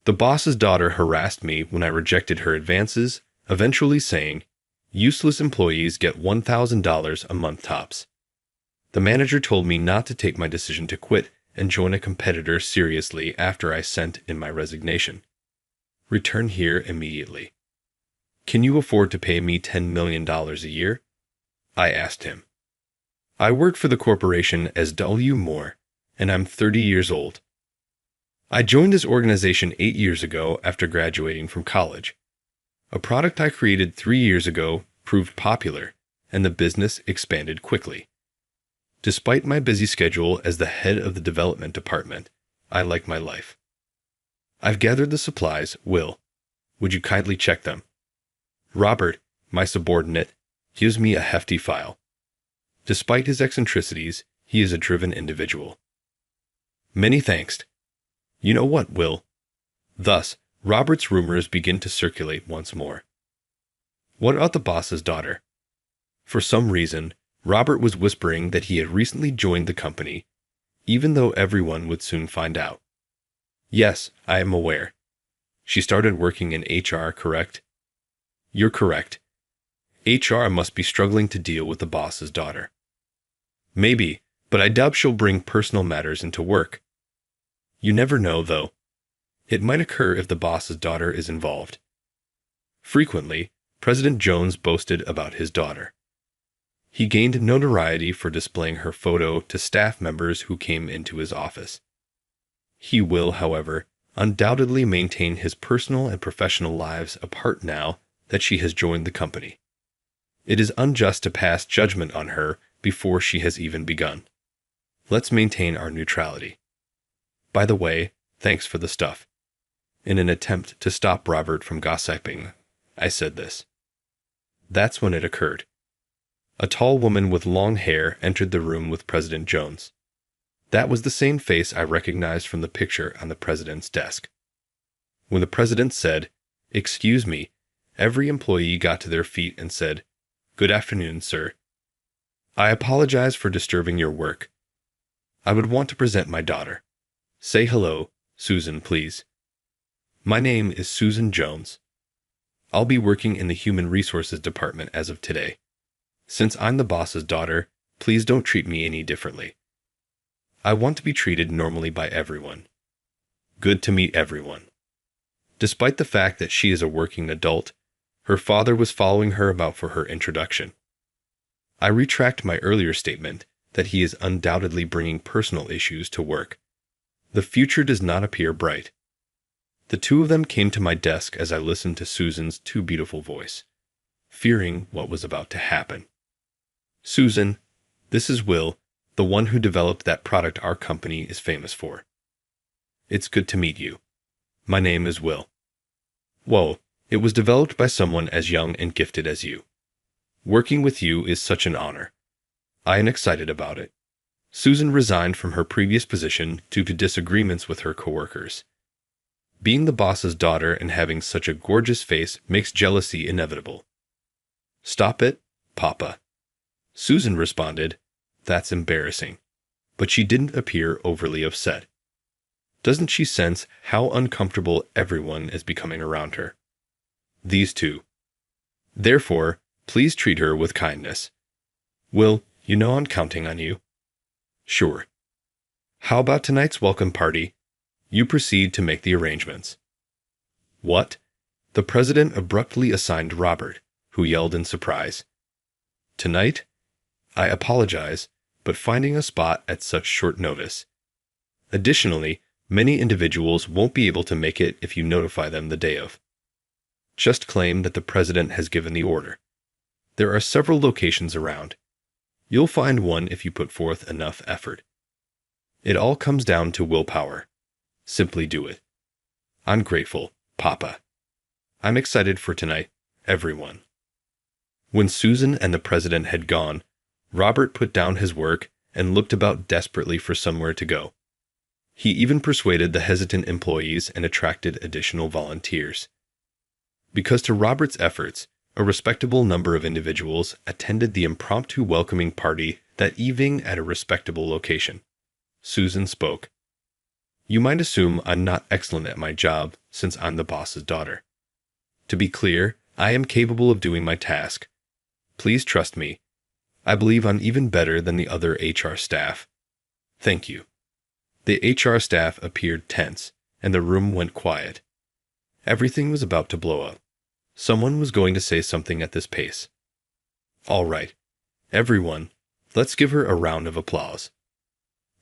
The boss's daughter harassed me when I rejected her advances, eventually saying, "Useless employees get $1,000 a month tops." The manager told me not to take my decision to quit and join a competitor seriously after I sent in my resignation. Return here immediately. "Can you afford to pay me $10 million a year?" I asked him. I work for the corporation as W. Moore, and I'm 30 years old. I joined this organization 8 years ago after graduating from college. A product I created 3 years ago proved popular, and the business expanded quickly. Despite my busy schedule as the head of the development department, I like my life. I've gathered the supplies, Will. Would you kindly check them? Robert, my subordinate, gives me a hefty file. Despite his eccentricities, he is a driven individual. Many thanks. You know what, Will? Thus, Robert's rumors begin to circulate once more. What about the boss's daughter? For some reason, Robert was whispering that he had recently joined the company, even though everyone would soon find out. Yes, I am aware. She started working in HR, correct? You're correct. HR must be struggling to deal with the boss's daughter. Maybe, but I doubt she'll bring personal matters into work. You never know, though. It might occur if the boss's daughter is involved. Frequently, President Jones boasted about his daughter. He gained notoriety for displaying her photo to staff members who came into his office. He will, however, undoubtedly maintain his personal and professional lives apart now that she has joined the company. It is unjust to pass judgment on her before she has even begun. Let's maintain our neutrality. By the way, thanks for the stuff. In an attempt to stop Robert from gossiping, I said this. That's when it occurred. A tall woman with long hair entered the room with President Jones. That was the same face I recognized from the picture on the president's desk. When the president said, "Excuse me," every employee got to their feet and said, "Good afternoon, sir. I apologize for disturbing your work. I would want to present my daughter. Say hello, Susan, please. My name is Susan Jones. I'll be working in the Human Resources Department as of today. Since I'm the boss's daughter, please don't treat me any differently. I want to be treated normally by everyone. Good to meet everyone." Despite the fact that she is a working adult, her father was following her about for her introduction. I retract my earlier statement that he is undoubtedly bringing personal issues to work. The future does not appear bright. The two of them came to my desk as I listened to Susan's too beautiful voice, fearing what was about to happen. "Susan, this is Will, the one who developed that product our company is famous for. It's good to meet you. My name is Will. Whoa, it was developed by someone as young and gifted as you. Working with you is such an honor. I am excited about it." Susan resigned from her previous position due to disagreements with her coworkers. Being the boss's daughter and having such a gorgeous face makes jealousy inevitable. "Stop it, Papa." Susan responded, "That's embarrassing," but she didn't appear overly upset. Doesn't she sense how uncomfortable everyone is becoming around her? These two. Therefore, please treat her with kindness. Will, you know I'm counting on you. Sure. How about tonight's welcome party? You proceed to make the arrangements. What? The president abruptly assigned Robert, who yelled in surprise. Tonight? I apologize, but finding a spot at such short notice. Additionally, many individuals won't be able to make it if you notify them the day of. Just claim that the president has given the order. There are several locations around. You'll find one if you put forth enough effort. It all comes down to willpower. Simply do it. I'm grateful, Papa. I'm excited for tonight, everyone. When Susan and the president had gone, Robert put down his work and looked about desperately for somewhere to go. He even persuaded the hesitant employees and attracted additional volunteers. Because to Robert's efforts, a respectable number of individuals attended the impromptu welcoming party that evening at a respectable location. Susan spoke. You might assume I'm not excellent at my job since I'm the boss's daughter. To be clear, I am capable of doing my task. Please trust me. I believe I'm even better than the other HR staff. Thank you. The HR staff appeared tense, and the room went quiet. Everything was about to blow up. Someone was going to say something at this pace. All right, everyone, let's give her a round of applause.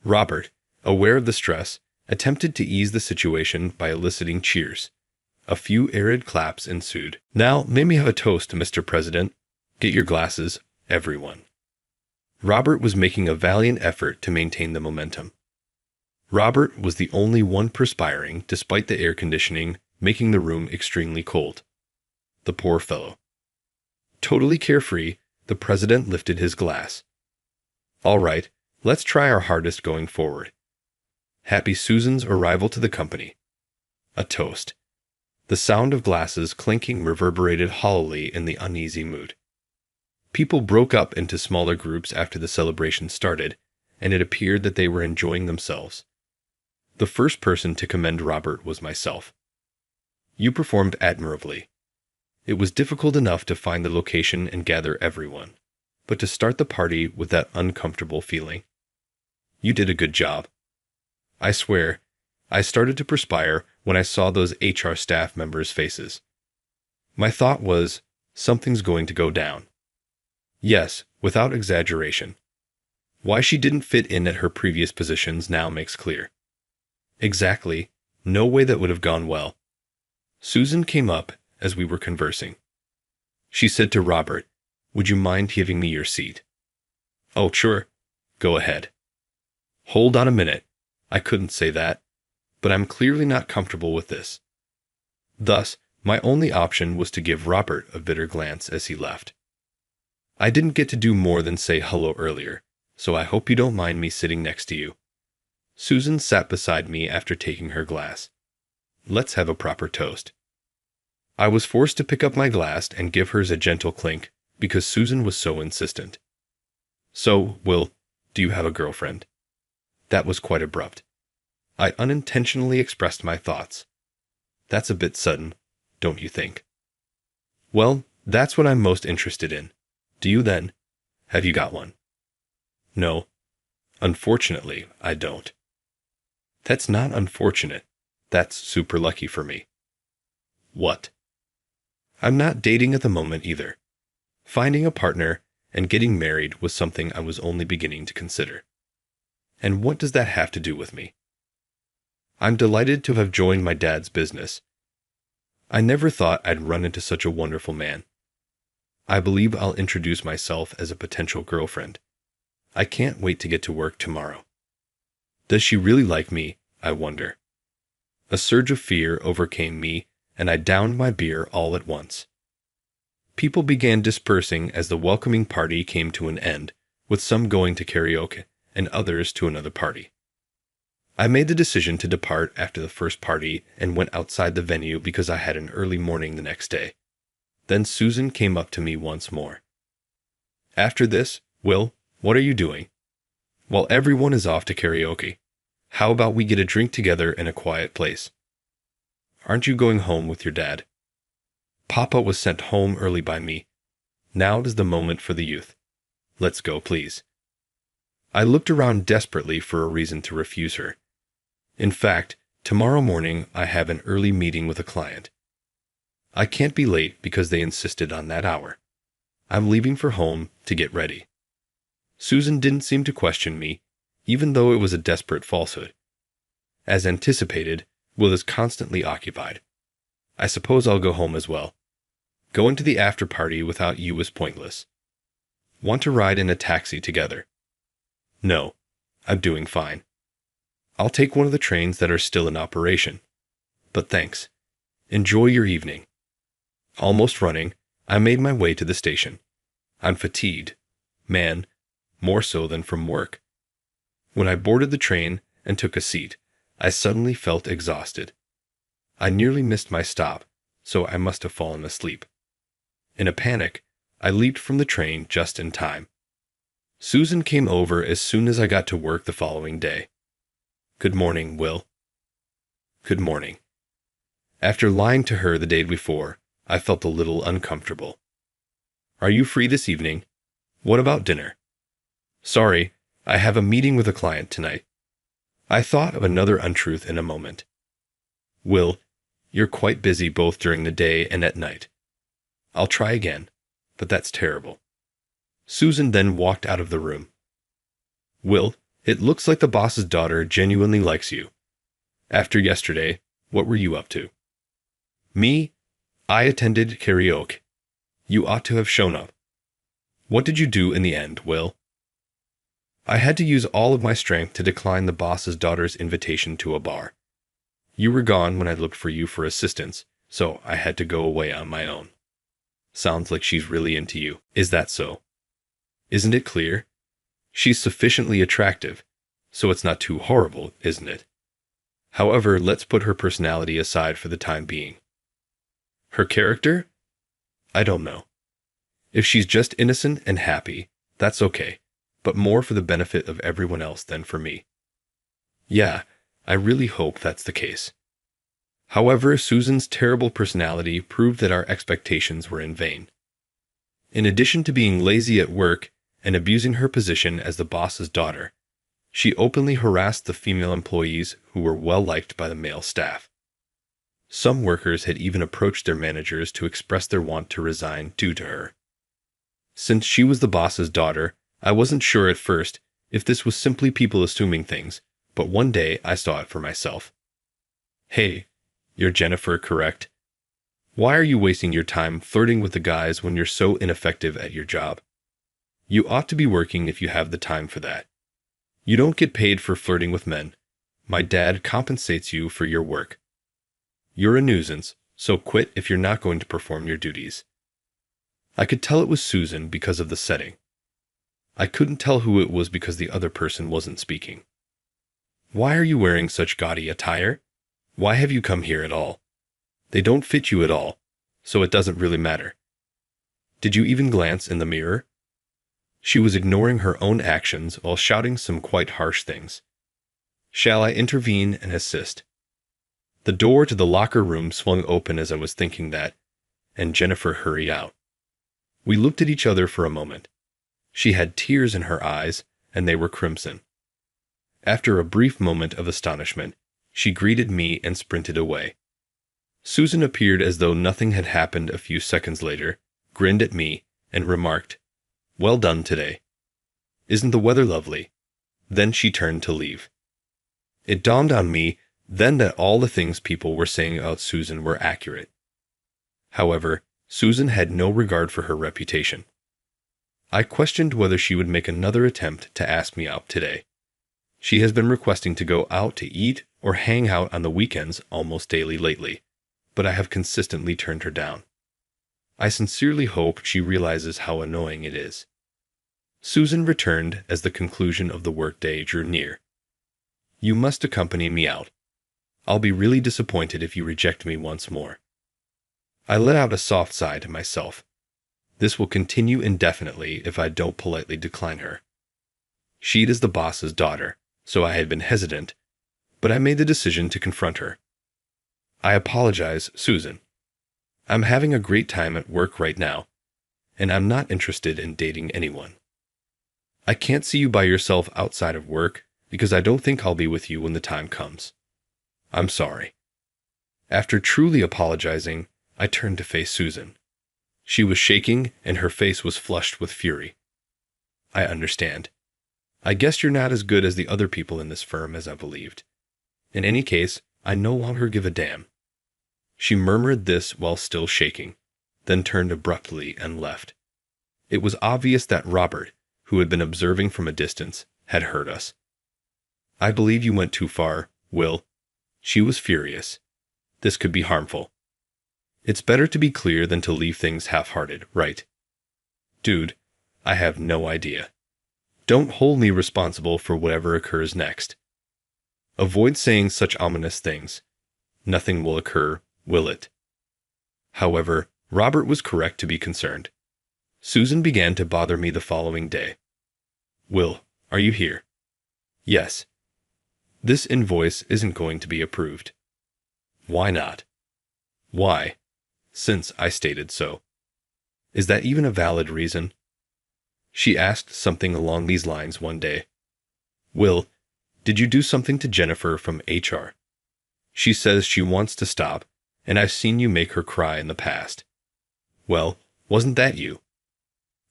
Robert, aware of the stress, attempted to ease the situation by eliciting cheers. A few arid claps ensued. Now, may we have a toast, Mr. President? Get your glasses, everyone. Robert was making a valiant effort to maintain the momentum. Robert was the only one perspiring despite the air conditioning making the room extremely cold. The poor fellow. Totally carefree, the president lifted his glass. All right, let's try our hardest going forward. Happy Susan's arrival to the company. A toast. The sound of glasses clinking reverberated hollowly in the uneasy mood. People broke up into smaller groups after the celebration started, and it appeared that they were enjoying themselves. The first person to commend Robert was myself. You performed admirably. It was difficult enough to find the location and gather everyone, but to start the party with that uncomfortable feeling. You did a good job. I swear, I started to perspire when I saw those HR staff members' faces. My thought was, something's going to go down. Yes, without exaggeration. Why she didn't fit in at her previous positions now makes clear. Exactly, no way that would have gone well. Susan came up as we were conversing. She said to Robert, "Would you mind giving me your seat?" "Oh, sure. Go ahead." "Hold on a minute. I couldn't say that, but I'm clearly not comfortable with this." Thus, my only option was to give Robert a bitter glance as he left. I didn't get to do more than say hello earlier, so I hope you don't mind me sitting next to you. Susan sat beside me after taking her glass. Let's have a proper toast. I was forced to pick up my glass and give hers a gentle clink because Susan was so insistent. So, Will, do you have a girlfriend? That was quite abrupt. I unintentionally expressed my thoughts. That's a bit sudden, don't you think? Well, that's what I'm most interested in. Do you then? Have you got one? No. Unfortunately, I don't. That's not unfortunate. That's super lucky for me. What? I'm not dating at the moment either. Finding a partner and getting married was something I was only beginning to consider. And what does that have to do with me? I'm delighted to have joined my dad's business. I never thought I'd run into such a wonderful man. I believe I'll introduce myself as a potential girlfriend. I can't wait to get to work tomorrow. Does she really like me, I wonder? A surge of fear overcame me, and I downed my beer all at once. People began dispersing as the welcoming party came to an end, with some going to karaoke and others to another party. I made the decision to depart after the first party and went outside the venue because I had an early morning the next day. Then Susan came up to me once more. After this, Will, what are you doing? While everyone is off to karaoke, how about we get a drink together in a quiet place? Aren't you going home with your dad? Papa was sent home early by me. Now is the moment for the youth. Let's go, please. I looked around desperately for a reason to refuse her. In fact, tomorrow morning I have an early meeting with a client. I can't be late because they insisted on that hour. I'm leaving for home to get ready. Susan didn't seem to question me, even though it was a desperate falsehood. As anticipated, Will is constantly occupied. I suppose I'll go home as well. Going to the after party without you is pointless. Want to ride in a taxi together? No, I'm doing fine. I'll take one of the trains that are still in operation. But thanks. Enjoy your evening. Almost running, I made my way to the station. I'm fatigued. Man, more so than from work. When I boarded the train and took a seat, I suddenly felt exhausted. I nearly missed my stop, so I must have fallen asleep. In a panic, I leaped from the train just in time. Susan came over as soon as I got to work the following day. Good morning, Will. good morning. After lying to her the day before, I felt a little uncomfortable. Are you free this evening? What about dinner? Sorry, I have a meeting with a client tonight. I thought of another untruth in a moment. Will, you're quite busy both during the day and at night. I'll try again, but that's terrible. Susan then walked out of the room. Will, it looks like the boss's daughter genuinely likes you. After yesterday, what were you up to? Me? I attended karaoke. You ought to have shown up. What did you do in the end, Will? I had to use all of my strength to decline the boss's daughter's invitation to a bar. You were gone when I looked for you for assistance, so I had to go away on my own. Sounds like she's really into you. Is that so? Isn't it clear? She's sufficiently attractive, so it's not too horrible, isn't it? However, let's put her personality aside for the time being. Her character? I don't know. If she's just innocent and happy, that's okay, but more for the benefit of everyone else than for me. Yeah, I really hope that's the case. However, Susan's terrible personality proved that our expectations were in vain. In addition to being lazy at work and abusing her position as the boss's daughter, she openly harassed the female employees who were well liked by the male staff. Some workers had even approached their managers to express their want to resign due to her. Since she was the boss's daughter, I wasn't sure at first if this was simply people assuming things, but one day I saw it for myself. Hey, you're Jennifer, correct? Why are you wasting your time flirting with the guys when you're so ineffective at your job? You ought to be working if you have the time for that. You don't get paid for flirting with men. My dad compensates you for your work. You're a nuisance, so quit if you're not going to perform your duties. I could tell it was Susan because of the setting. I couldn't tell who it was because the other person wasn't speaking. Why are you wearing such gaudy attire? Why have you come here at all? They don't fit you at all, so it doesn't really matter. Did you even glance in the mirror? She was ignoring her own actions while shouting some quite harsh things. Shall I intervene and assist? The door to the locker room swung open as I was thinking that, and Jennifer hurried out. We looked at each other for a moment. She had tears in her eyes, and they were crimson. After a brief moment of astonishment, she greeted me and sprinted away. Susan appeared as though nothing had happened a few seconds later, grinned at me, and remarked, "Well done today. Isn't the weather lovely?" Then she turned to leave. It dawned on me then that all the things people were saying about Susan were accurate. However, Susan had no regard for her reputation. I questioned whether she would make another attempt to ask me out today. She has been requesting to go out to eat or hang out on the weekends almost daily lately, but I have consistently turned her down. I sincerely hope she realizes how annoying it is. Susan returned as the conclusion of the workday drew near. You must accompany me out. I'll be really disappointed if you reject me once more. I let out a soft sigh to myself. This will continue indefinitely if I don't politely decline her. She is the boss's daughter, so I had been hesitant, but I made the decision to confront her. I apologize, Susan. I'm having a great time at work right now, and I'm not interested in dating anyone. I can't see you by yourself outside of work because I don't think I'll be with you when the time comes. I'm sorry. After truly apologizing, I turned to face Susan. She was shaking and her face was flushed with fury. I understand. I guess you're not as good as the other people in this firm as I believed. In any case, I no longer give a damn. She murmured this while still shaking, then turned abruptly and left. It was obvious that Robert, who had been observing from a distance, had heard us. I believe you went too far, Will. She was furious. This could be harmful. It's better to be clear than to leave things half-hearted, right? Dude, I have no idea. Don't hold me responsible for whatever occurs next. Avoid saying such ominous things. Nothing will occur, will it? However, Robert was correct to be concerned. Susan began to bother me the following day. Will, are you here? Yes. This invoice isn't going to be approved. Why not? Why? Since I stated so. Is that even a valid reason? She asked something along these lines one day. Will, did you do something to Jennifer from HR? She says she wants to stop, and I've seen you make her cry in the past. Well, wasn't that you?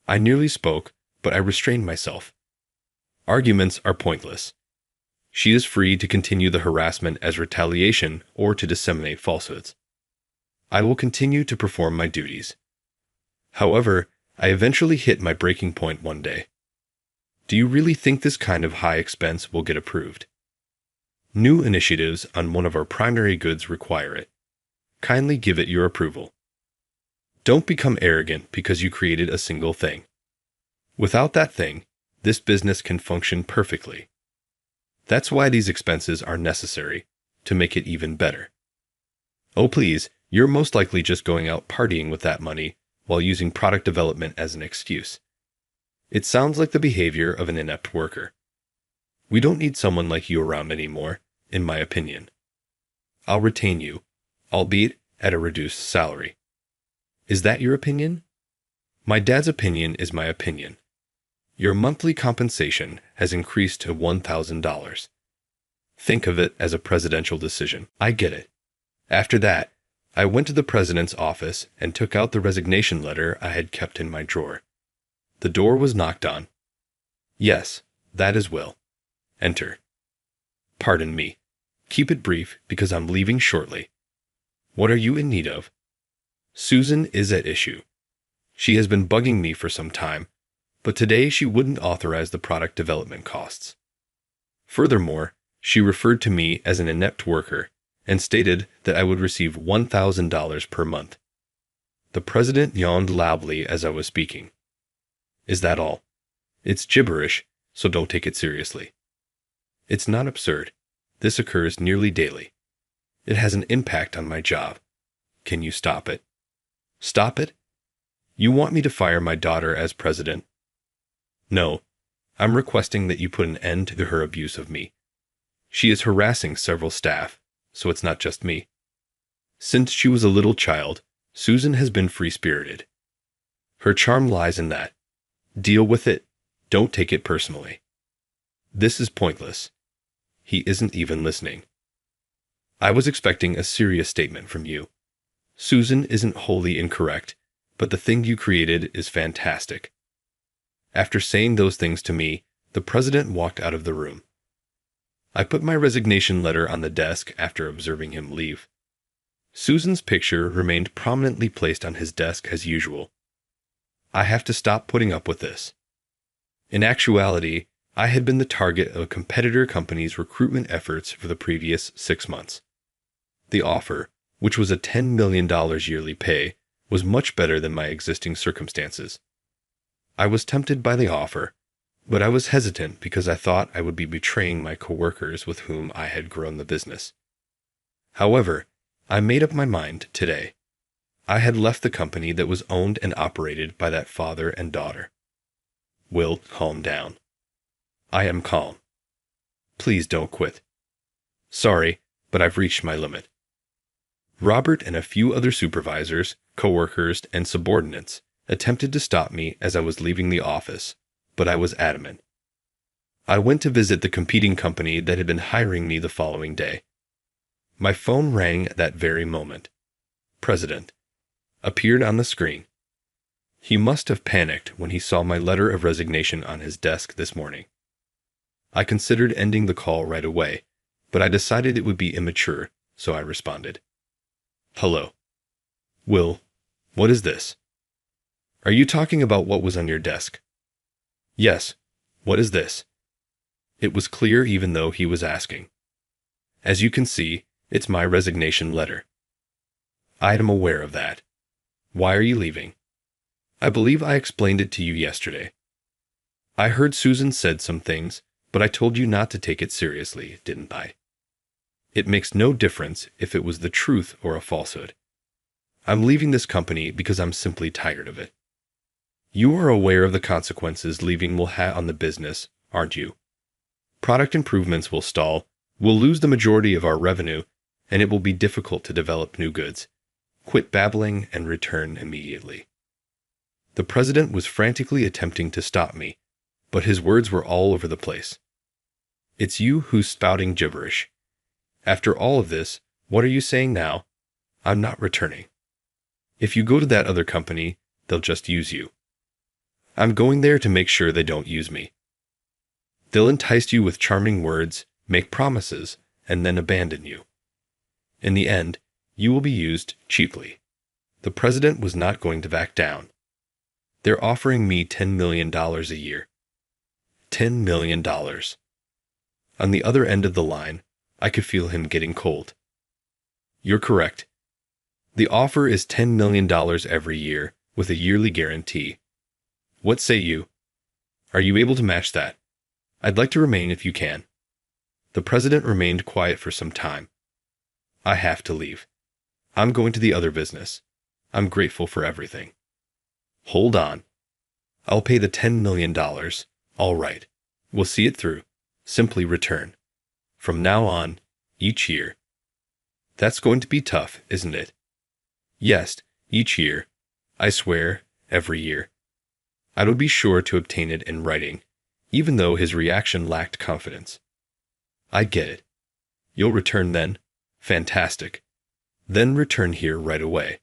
I nearly spoke, but I restrained myself. Arguments are pointless. She is free to continue the harassment as retaliation or to disseminate falsehoods. I will continue to perform my duties. However, I eventually hit my breaking point one day. Do you really think this kind of high expense will get approved? New initiatives on one of our primary goods require it. Kindly give it your approval. Don't become arrogant because you created a single thing. Without that thing, this business can function perfectly. That's why these expenses are necessary, to make it even better. Oh please, you're most likely just going out partying with that money while using product development as an excuse. It sounds like the behavior of an inept worker. We don't need someone like you around anymore, in my opinion. I'll retain you, albeit at a reduced salary. Is that your opinion? My dad's opinion is my opinion. Your monthly compensation has increased to $1,000. Think of it as a presidential decision. I get it. After that, I went to the president's office and took out the resignation letter I had kept in my drawer. The door was knocked on. Yes, that is Will. Enter. Pardon me. Keep it brief because I'm leaving shortly. What are you in need of? Susan is at issue. She has been bugging me for some time, but today she wouldn't authorize the product development costs. Furthermore, she referred to me as an inept worker and stated that I would receive $1,000 per month. The president yawned loudly as I was speaking. Is that all? It's gibberish, so don't take it seriously. It's not absurd. This occurs nearly daily. It has an impact on my job. Can you stop it? Stop it? You want me to fire my daughter as president? No, I'm requesting that you put an end to her abuse of me. She is harassing several staff, so it's not just me. Since she was a little child, Susan has been free-spirited. Her charm lies in that. Deal with it. Don't take it personally. This is pointless. He isn't even listening. I was expecting a serious statement from you. Susan isn't wholly incorrect, but the thing you created is fantastic. After saying those things to me, the president walked out of the room. I put my resignation letter on the desk after observing him leave. Susan's picture remained prominently placed on his desk as usual. I have to stop putting up with this. In actuality, I had been the target of a competitor company's recruitment efforts for the previous 6 months. The offer, which was a $10 million yearly pay, was much better than my existing circumstances. I was tempted by the offer, but I was hesitant because I thought I would be betraying my coworkers with whom I had grown the business. However, I made up my mind today. I had left the company that was owned and operated by that father and daughter. Will, calm down. I am calm. Please don't quit. Sorry, but I've reached my limit. Robert and a few other supervisors, coworkers, and subordinates attempted to stop me as I was leaving the office, but I was adamant. I went to visit the competing company that had been hiring me the following day. My phone rang at that very moment. President appeared on the screen. He must have panicked when he saw my letter of resignation on his desk this morning. I considered ending the call right away, but I decided it would be immature, so I responded. Hello. Will, what is this? Are you talking about what was on your desk? Yes. What is this? It was clear even though he was asking. As you can see, it's my resignation letter. I am aware of that. Why are you leaving? I believe I explained it to you yesterday. I heard Susan said some things, but I told you not to take it seriously, didn't I? It makes no difference if it was the truth or a falsehood. I'm leaving this company because I'm simply tired of it. You are aware of the consequences leaving will have on the business, aren't you? Product improvements will stall, we'll lose the majority of our revenue, and it will be difficult to develop new goods. Quit babbling and return immediately. The president was frantically attempting to stop me, but his words were all over the place. It's you who's spouting gibberish. After all of this, what are you saying now? I'm not returning. If you go to that other company, they'll just use you. I'm going there to make sure they don't use me. They'll entice you with charming words, make promises, and then abandon you. In the end, you will be used cheaply. The president was not going to back down. They're offering me $10 million a year. $10 million. On the other end of the line, I could feel him getting cold. You're correct. The offer is $10 million every year with a yearly guarantee. What say you? Are you able to match that? I'd like to remain if you can. The president remained quiet for some time. I have to leave. I'm going to the other business. I'm grateful for everything. Hold on. I'll pay the $10 million. All right. We'll see it through. Simply return. From now on, each year. That's going to be tough, isn't it? Yes, each year. I swear, every year. I would be sure to obtain it in writing, even though his reaction lacked confidence. I get it. You'll return then? Fantastic. Then return here right away.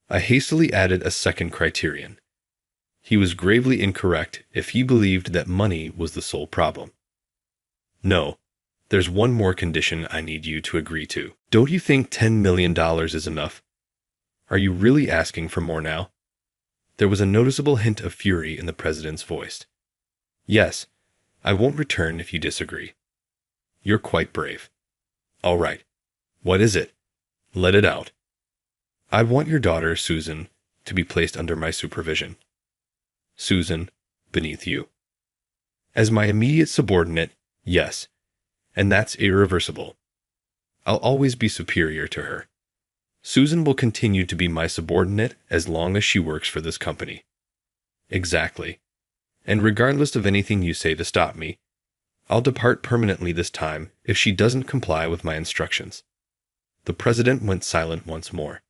I hastily added a second criterion. He was gravely incorrect if he believed that money was the sole problem. No, there's one more condition I need you to agree to. Don't you think $10 million is enough? Are you really asking for more now? There was a noticeable hint of fury in the president's voice. Yes, I won't return if you disagree. You're quite brave. All right. What is it? Let it out. I want your daughter, Susan, to be placed under my supervision. Susan, beneath you. As my immediate subordinate, yes, and that's irreversible. I'll always be superior to her. Susan will continue to be my subordinate as long as she works for this company. Exactly. And regardless of anything you say to stop me, I'll depart permanently this time if she doesn't comply with my instructions. The president went silent once more.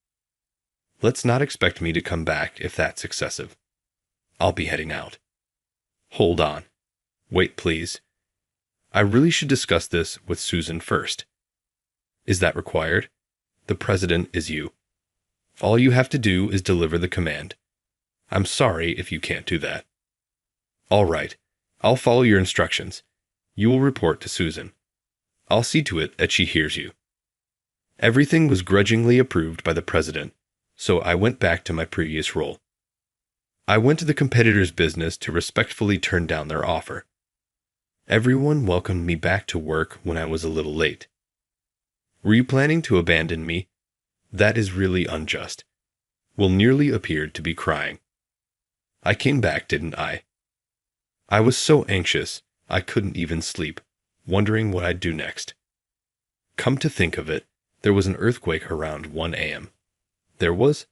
Let's not expect me to come back if that's excessive. I'll be heading out. Hold on. Wait, please. I really should discuss this with Susan first. Is that required? The president is you. All you have to do is deliver the command. I'm sorry if you can't do that. All right. I'll follow your instructions. You will report to Susan. I'll see to it that she hears you. Everything was grudgingly approved by the president, so I went back to my previous role. I went to the competitor's business to respectfully turn down their offer. Everyone welcomed me back to work when I was a little late. Were you planning to abandon me? That is really unjust. Will nearly appeared to be crying. I came back, didn't I? I was so anxious, I couldn't even sleep, wondering what I'd do next. Come to think of it, there was an earthquake around 1 a.m. There was?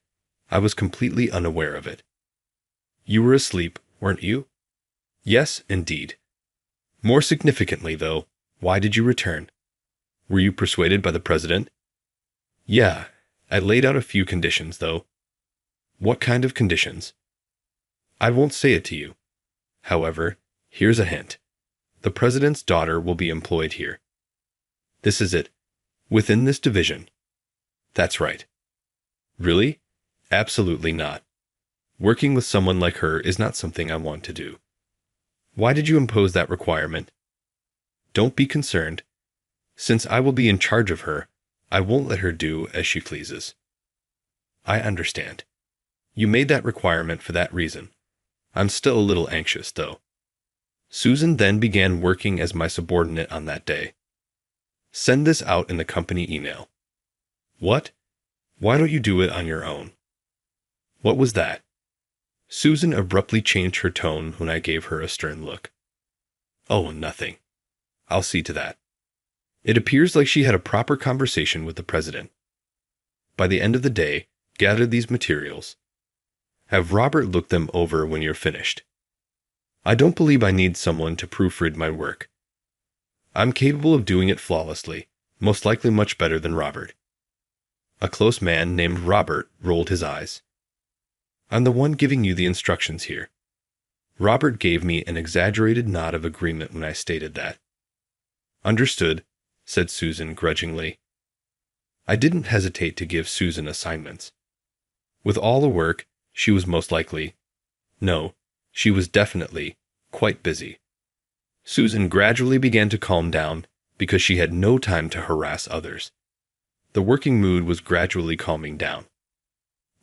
I was completely unaware of it. You were asleep, weren't you? Yes, indeed. More significantly, though, why did you return? Were you persuaded by the president? Yeah, I laid out a few conditions, though. What kind of conditions? I won't say it to you. However, here's a hint. The president's daughter will be employed here. This is it. Within this division. That's right. Really? Absolutely not. Working with someone like her is not something I want to do. Why did you impose that requirement? Don't be concerned. Since I will be in charge of her, I won't let her do as she pleases. I understand. You made that requirement for that reason. I'm still a little anxious, though. Susan then began working as my subordinate on that day. Send this out in the company email. What? Why don't you do it on your own? What was that? Susan abruptly changed her tone when I gave her a stern look. Oh, nothing. I'll see to that. It appears like she had a proper conversation with the president. By the end of the day, gather these materials. Have Robert look them over when you're finished. I don't believe I need someone to proofread my work. I'm capable of doing it flawlessly, most likely much better than Robert. A close man named Robert rolled his eyes. I'm the one giving you the instructions here. Robert gave me an exaggerated nod of agreement when I stated that. Understood, said Susan grudgingly. I didn't hesitate to give Susan assignments. With all the work, she was most likely, no, she was definitely, quite busy. Susan gradually began to calm down because she had no time to harass others. The working mood was gradually calming down.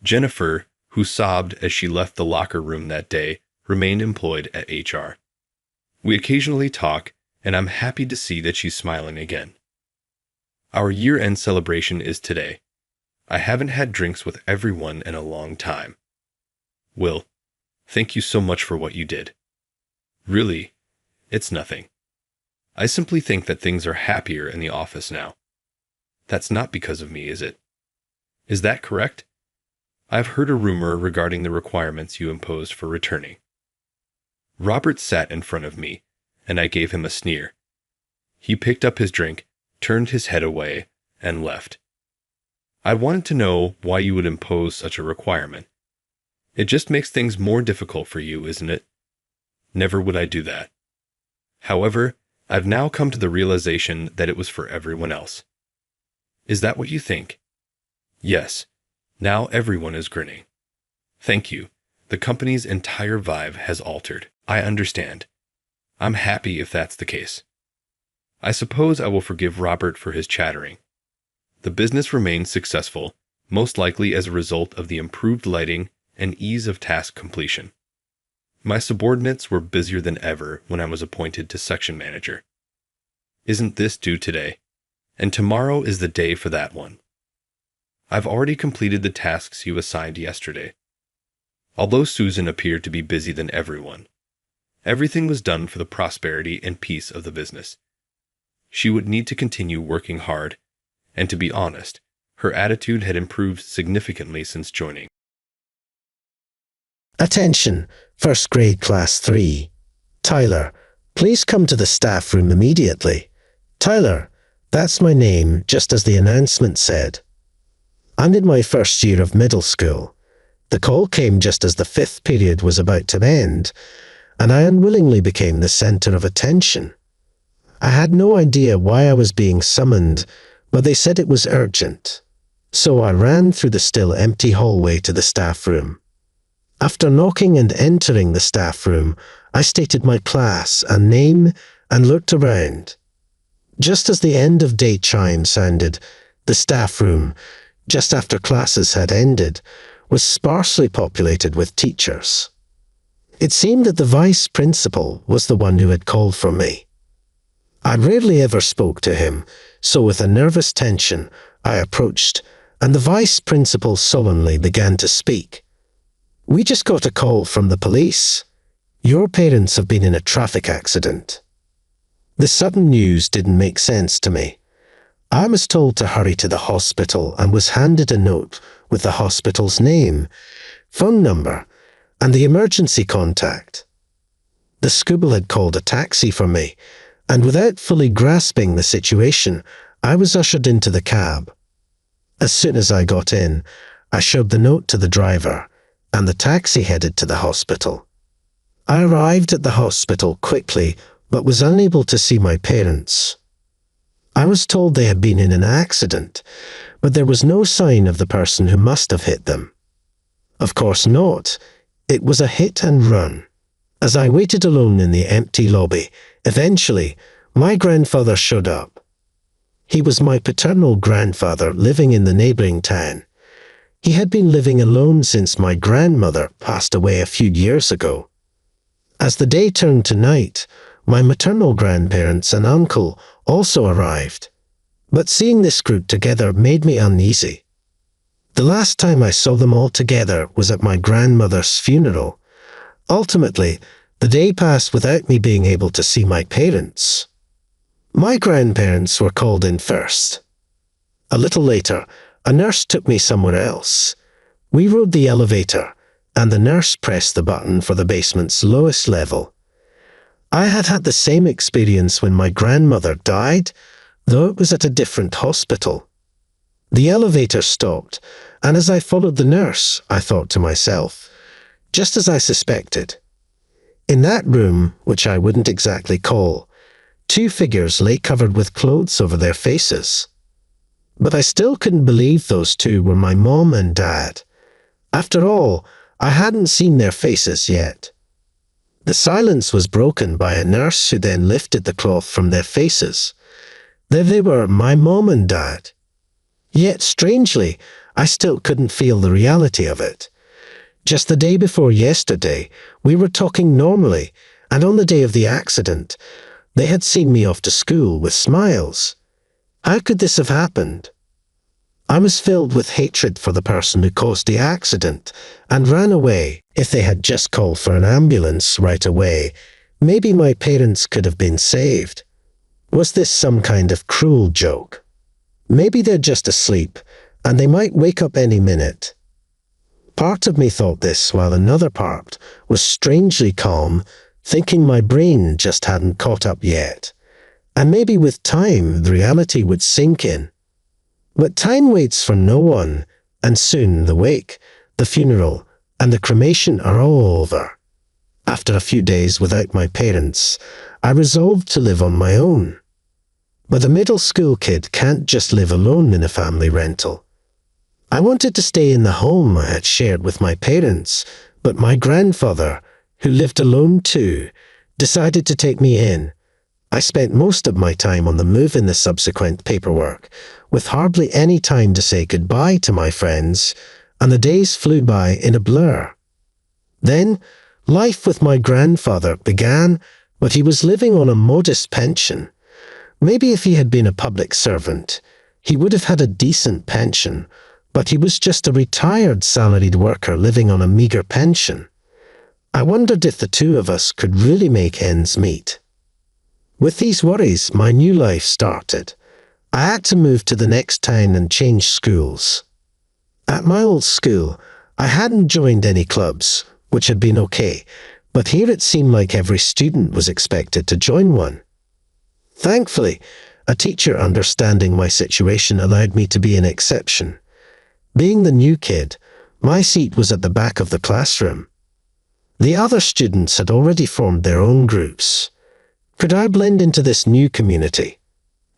Jennifer, who sobbed as she left the locker room that day, remained employed at HR. We occasionally talk, and I'm happy to see that she's smiling again. Our year-end celebration is today. I haven't had drinks with everyone in a long time. Will, thank you so much for what you did. Really, it's nothing. I simply think that things are happier in the office now. That's not because of me, is it? Is that correct? I've heard a rumor regarding the requirements you imposed for returning. Robert sat in front of me, and I gave him a sneer. He picked up his drink, turned his head away, and left. I wanted to know why you would impose such a requirement. It just makes things more difficult for you, isn't it? Never would I do that. However, I've now come to the realization that it was for everyone else. Is that what you think? Yes. Now everyone is grinning. Thank you. The company's entire vibe has altered. I understand. I'm happy if that's the case. I suppose I will forgive Robert for his chattering. The business remains successful, most likely as a result of the improved lighting and ease of task completion. My subordinates were busier than ever when I was appointed to section manager. Isn't this due today? And tomorrow is the day for that one. I've already completed the tasks you assigned yesterday. Although Susan appeared to be busier than everyone, everything was done for the prosperity and peace of the business. She would need to continue working hard, and to be honest, her attitude had improved significantly since joining. Attention, first grade class 3. Tyler, please come to the staff room immediately. Tyler, that's my name, just as the announcement said. I'm in my first year of middle school. The call came just as the 5th period was about to end, and I unwillingly became the center of attention. I had no idea why I was being summoned, but they said it was urgent. So I ran through the still empty hallway to the staff room. After knocking and entering the staff room, I stated my class and name and looked around. Just as the end of day chime sounded, the staff room, just after classes had ended, was sparsely populated with teachers. It seemed that the vice principal was the one who had called for me. I rarely ever spoke to him, so with a nervous tension, I approached, and the vice principal sullenly began to speak. We just got a call from the police. Your parents have been in a traffic accident. The sudden news didn't make sense to me. I was told to hurry to the hospital and was handed a note with the hospital's name, phone number, and the emergency contact. The school had called a taxi for me, and without fully grasping the situation, I was ushered into the cab. As soon as I got in, I showed the note to the driver, and the taxi headed to the hospital. I arrived at the hospital quickly, but was unable to see my parents. I was told they had been in an accident, but there was no sign of the person who must have hit them. Of course not. It was a hit and run. As I waited alone in the empty lobby, eventually, my grandfather showed up. He was my paternal grandfather living in the neighboring town. He had been living alone since my grandmother passed away a few years ago. As the day turned to night, my maternal grandparents and uncle also arrived, but seeing this group together made me uneasy. The last time I saw them all together was at my grandmother's funeral. Ultimately, the day passed without me being able to see my parents. My grandparents were called in first. A little later, a nurse took me somewhere else. We rode the elevator, and the nurse pressed the button for the basement's lowest level. I had had the same experience when my grandmother died, though it was at a different hospital. The elevator stopped, and as I followed the nurse, I thought to myself, just as I suspected. In that room, which I wouldn't exactly call, two figures lay covered with clothes over their faces. But I still couldn't believe those two were my mom and dad. After all, I hadn't seen their faces yet. The silence was broken by a nurse who then lifted the cloth from their faces. There they were, my mom and dad. Yet, strangely, I still couldn't feel the reality of it. Just the day before yesterday, we were talking normally, and on the day of the accident, they had seen me off to school with smiles. How could this have happened? I was filled with hatred for the person who caused the accident and ran away. If they had just called for an ambulance right away, maybe my parents could have been saved. Was this some kind of cruel joke? Maybe they're just asleep, and they might wake up any minute. Part of me thought this, while another part was strangely calm, thinking my brain just hadn't caught up yet. And maybe with time, the reality would sink in. But time waits for no one, and soon the wake, the funeral, and the cremation are all over. After a few days without my parents, I resolved to live on my own. But a middle school kid can't just live alone in a family rental. I wanted to stay in the home I had shared with my parents, but my grandfather, who lived alone too, decided to take me in. I spent most of my time on the move in the subsequent paperwork, with hardly any time to say goodbye to my friends, and the days flew by in a blur. Then, life with my grandfather began, but he was living on a modest pension. Maybe if he had been a public servant, he would have had a decent pension, but he was just a retired salaried worker living on a meager pension. I wondered if the two of us could really make ends meet. With these worries, my new life started. I had to move to the next town and change schools. At my old school, I hadn't joined any clubs, which had been okay, but here it seemed like every student was expected to join one. Thankfully, a teacher understanding my situation allowed me to be an exception. Being the new kid, my seat was at the back of the classroom. The other students had already formed their own groups. Could I blend into this new community?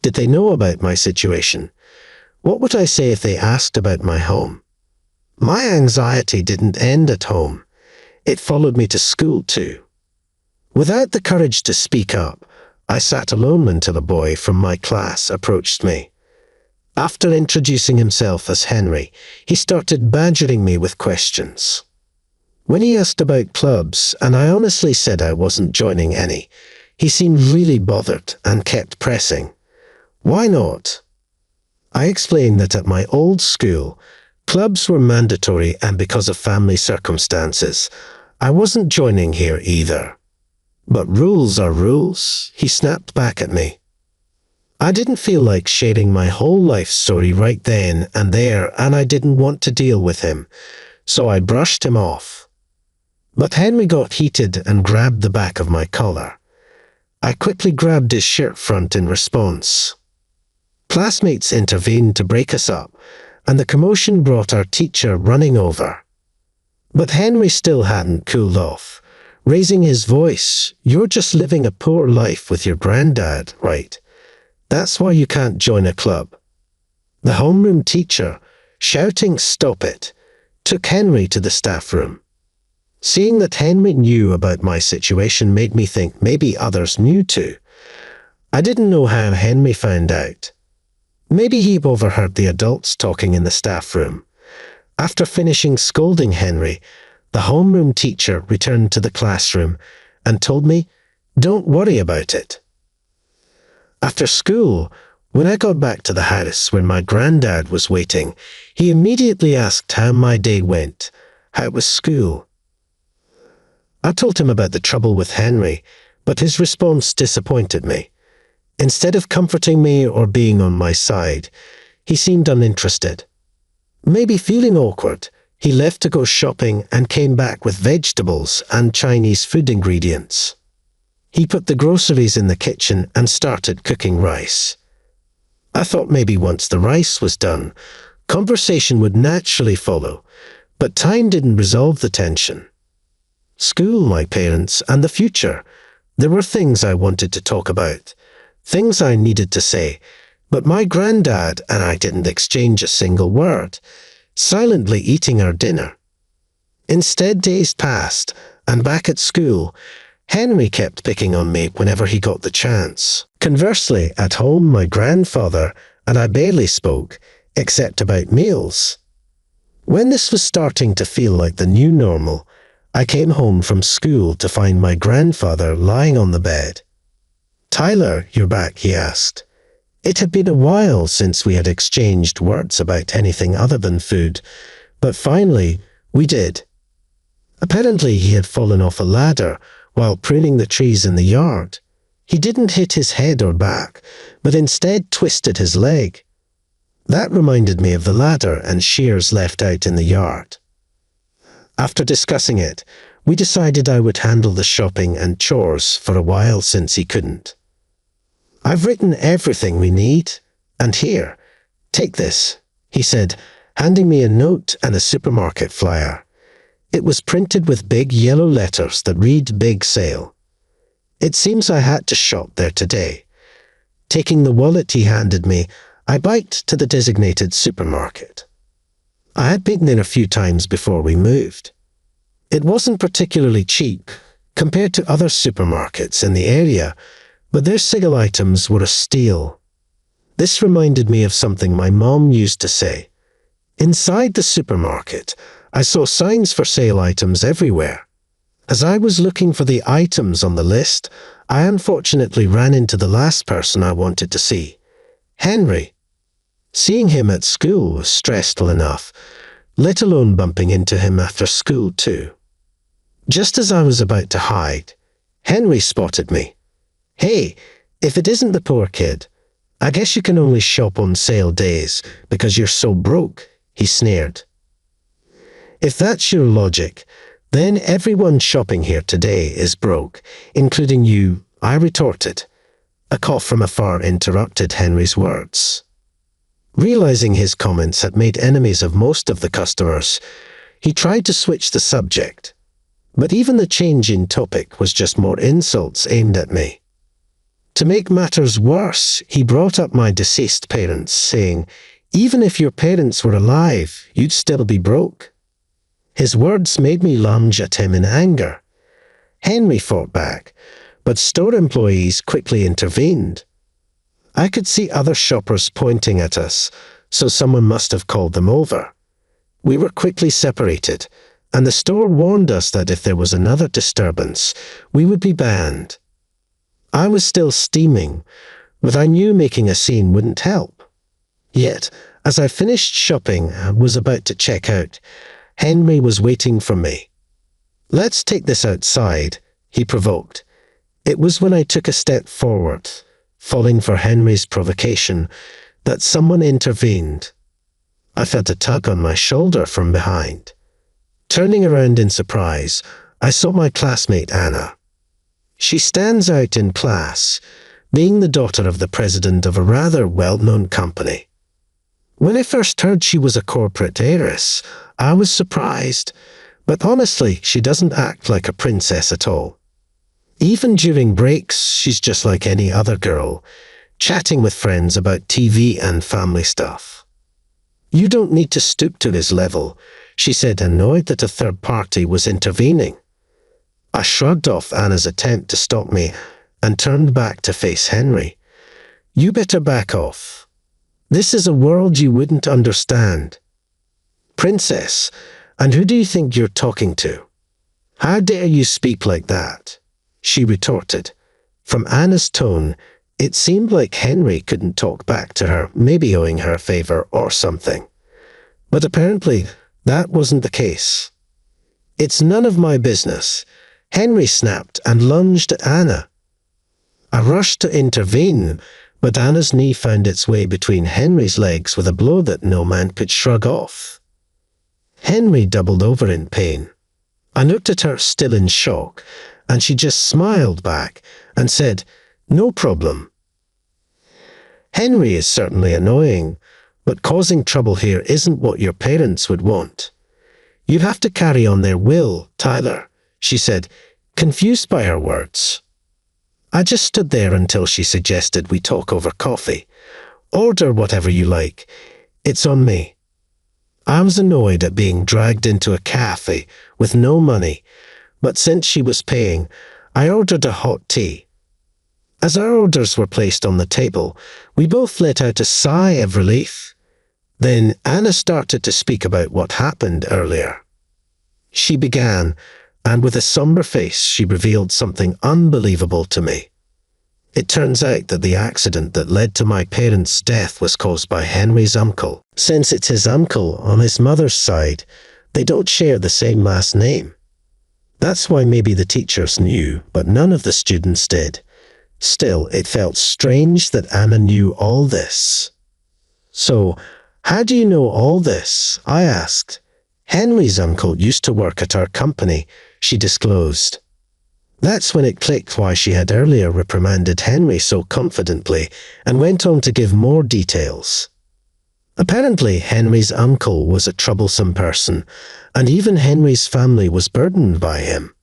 Did they know about my situation? What would I say if they asked about my home? My anxiety didn't end at home. It followed me to school too. Without the courage to speak up, I sat alone until a boy from my class approached me. After introducing himself as Henry, he started badgering me with questions. When he asked about clubs, and I honestly said I wasn't joining any, he seemed really bothered and kept pressing. Why not? I explained that at my old school, clubs were mandatory, and because of family circumstances, I wasn't joining here either. But rules are rules, he snapped back at me. I didn't feel like sharing my whole life story right then and there, and I didn't want to deal with him, so I brushed him off. But Henry got heated and grabbed the back of my collar. I quickly grabbed his shirt front in response. Classmates intervened to break us up, and the commotion brought our teacher running over. But Henry still hadn't cooled off, raising his voice. "You're just living a poor life with your granddad, right? That's why you can't join a club." The homeroom teacher, shouting "Stop it," took Henry to the staff room. Seeing that Henry knew about my situation made me think maybe others knew too. I didn't know how Henry found out. Maybe he overheard the adults talking in the staff room. After finishing scolding Henry, the homeroom teacher returned to the classroom and told me, "Don't worry about it." After school, when I got back to the house where my granddad was waiting, he immediately asked how my day went, how was school. I told him about the trouble with Henry, but his response disappointed me. Instead of comforting me or being on my side, he seemed uninterested. Maybe feeling awkward, he left to go shopping and came back with vegetables and Chinese food ingredients. He put the groceries in the kitchen and started cooking rice. I thought maybe once the rice was done, conversation would naturally follow, but time didn't resolve the tension. School, my parents, and the future. There were things I wanted to talk about, things I needed to say, but my granddad and I didn't exchange a single word, silently eating our dinner. Instead, days passed, and back at school, Henry kept picking on me whenever he got the chance. Conversely, at home, my grandfather and I barely spoke, except about meals. When this was starting to feel like the new normal, I came home from school to find my grandfather lying on the bed. "Tyler, you're back," he asked. It had been a while since we had exchanged words about anything other than food, but finally, we did. Apparently, he had fallen off a ladder while pruning the trees in the yard. He didn't hit his head or back, but instead twisted his leg. That reminded me of the ladder and shears left out in the yard. After discussing it, we decided I would handle the shopping and chores for a while since he couldn't. "I've written everything we need, and here, take this," he said, handing me a note and a supermarket flyer. It was printed with big yellow letters that read "Big Sale." It seems I had to shop there today. Taking the wallet he handed me, I biked to the designated supermarket. I had been there a few times before we moved. It wasn't particularly cheap compared to other supermarkets in the area, but their sale items were a steal. This reminded me of something my mom used to say. Inside the supermarket, I saw signs for sale items everywhere. As I was looking for the items on the list, I unfortunately ran into the last person I wanted to see, Henry. Seeing him at school was stressful enough, let alone bumping into him after school too. Just as I was about to hide, Henry spotted me. "Hey, if it isn't the poor kid, I guess you can only shop on sale days because you're so broke," he sneered. "If that's your logic, then everyone shopping here today is broke, including you," I retorted. A cough from afar interrupted Henry's words. Realizing his comments had made enemies of most of the customers, he tried to switch the subject. But even the change in topic was just more insults aimed at me. To make matters worse, he brought up my deceased parents, saying, "Even if your parents were alive, you'd still be broke." His words made me lunge at him in anger. Henry fought back, but store employees quickly intervened. I could see other shoppers pointing at us, so someone must have called them over. We were quickly separated, and the store warned us that if there was another disturbance, we would be banned. I was still steaming, but I knew making a scene wouldn't help. Yet, as I finished shopping and was about to check out, Henry was waiting for me. "Let's take this outside," he provoked. It was when I took a step forward, falling for Henry's provocation, that someone intervened. I felt a tug on my shoulder from behind. Turning around in surprise, I saw my classmate Anna. She stands out in class, being the daughter of the president of a rather well-known company. When I first heard she was a corporate heiress, I was surprised, but honestly, she doesn't act like a princess at all. Even during breaks, she's just like any other girl, chatting with friends about TV and family stuff. "You don't need to stoop to his level," she said, annoyed that a third party was intervening. I shrugged off Anna's attempt to stop me and turned back to face Henry. "You better back off. This is a world you wouldn't understand." "Princess, and who do you think you're talking to? How dare you speak like that?" she retorted. From Anna's tone, it seemed like Henry couldn't talk back to her, maybe owing her a favor or something. But apparently, that wasn't the case. "It's none of my business," Henry snapped and lunged at Anna. I rushed to intervene, but Anna's knee found its way between Henry's legs with a blow that no man could shrug off. Henry doubled over in pain. I looked at her, still in shock, and she just smiled back and said, "No problem." Henry is certainly annoying, but causing trouble here isn't what your parents would want. You have to carry on their will, Tyler, she said, confused by her words. I just stood there until she suggested we talk over coffee. Order whatever you like. It's on me. I was annoyed at being dragged into a cafe with no money, but since she was paying, I ordered a hot tea. As our orders were placed on the table, we both let out a sigh of relief. Then Anna started to speak about what happened earlier. She began, and with a somber face she revealed something unbelievable to me. It turns out that the accident that led to my parents' death was caused by Henry's uncle. Since it's his uncle on his mother's side, they don't share the same last name. That's why maybe the teachers knew, but none of the students did. Still, it felt strange that Anna knew all this. So, how do you know all this? I asked. Henry's uncle used to work at our company, she disclosed. That's when it clicked why she had earlier reprimanded Henry so confidently and went on to give more details. Apparently, Henry's uncle was a troublesome person, and even Henry's family was burdened by him.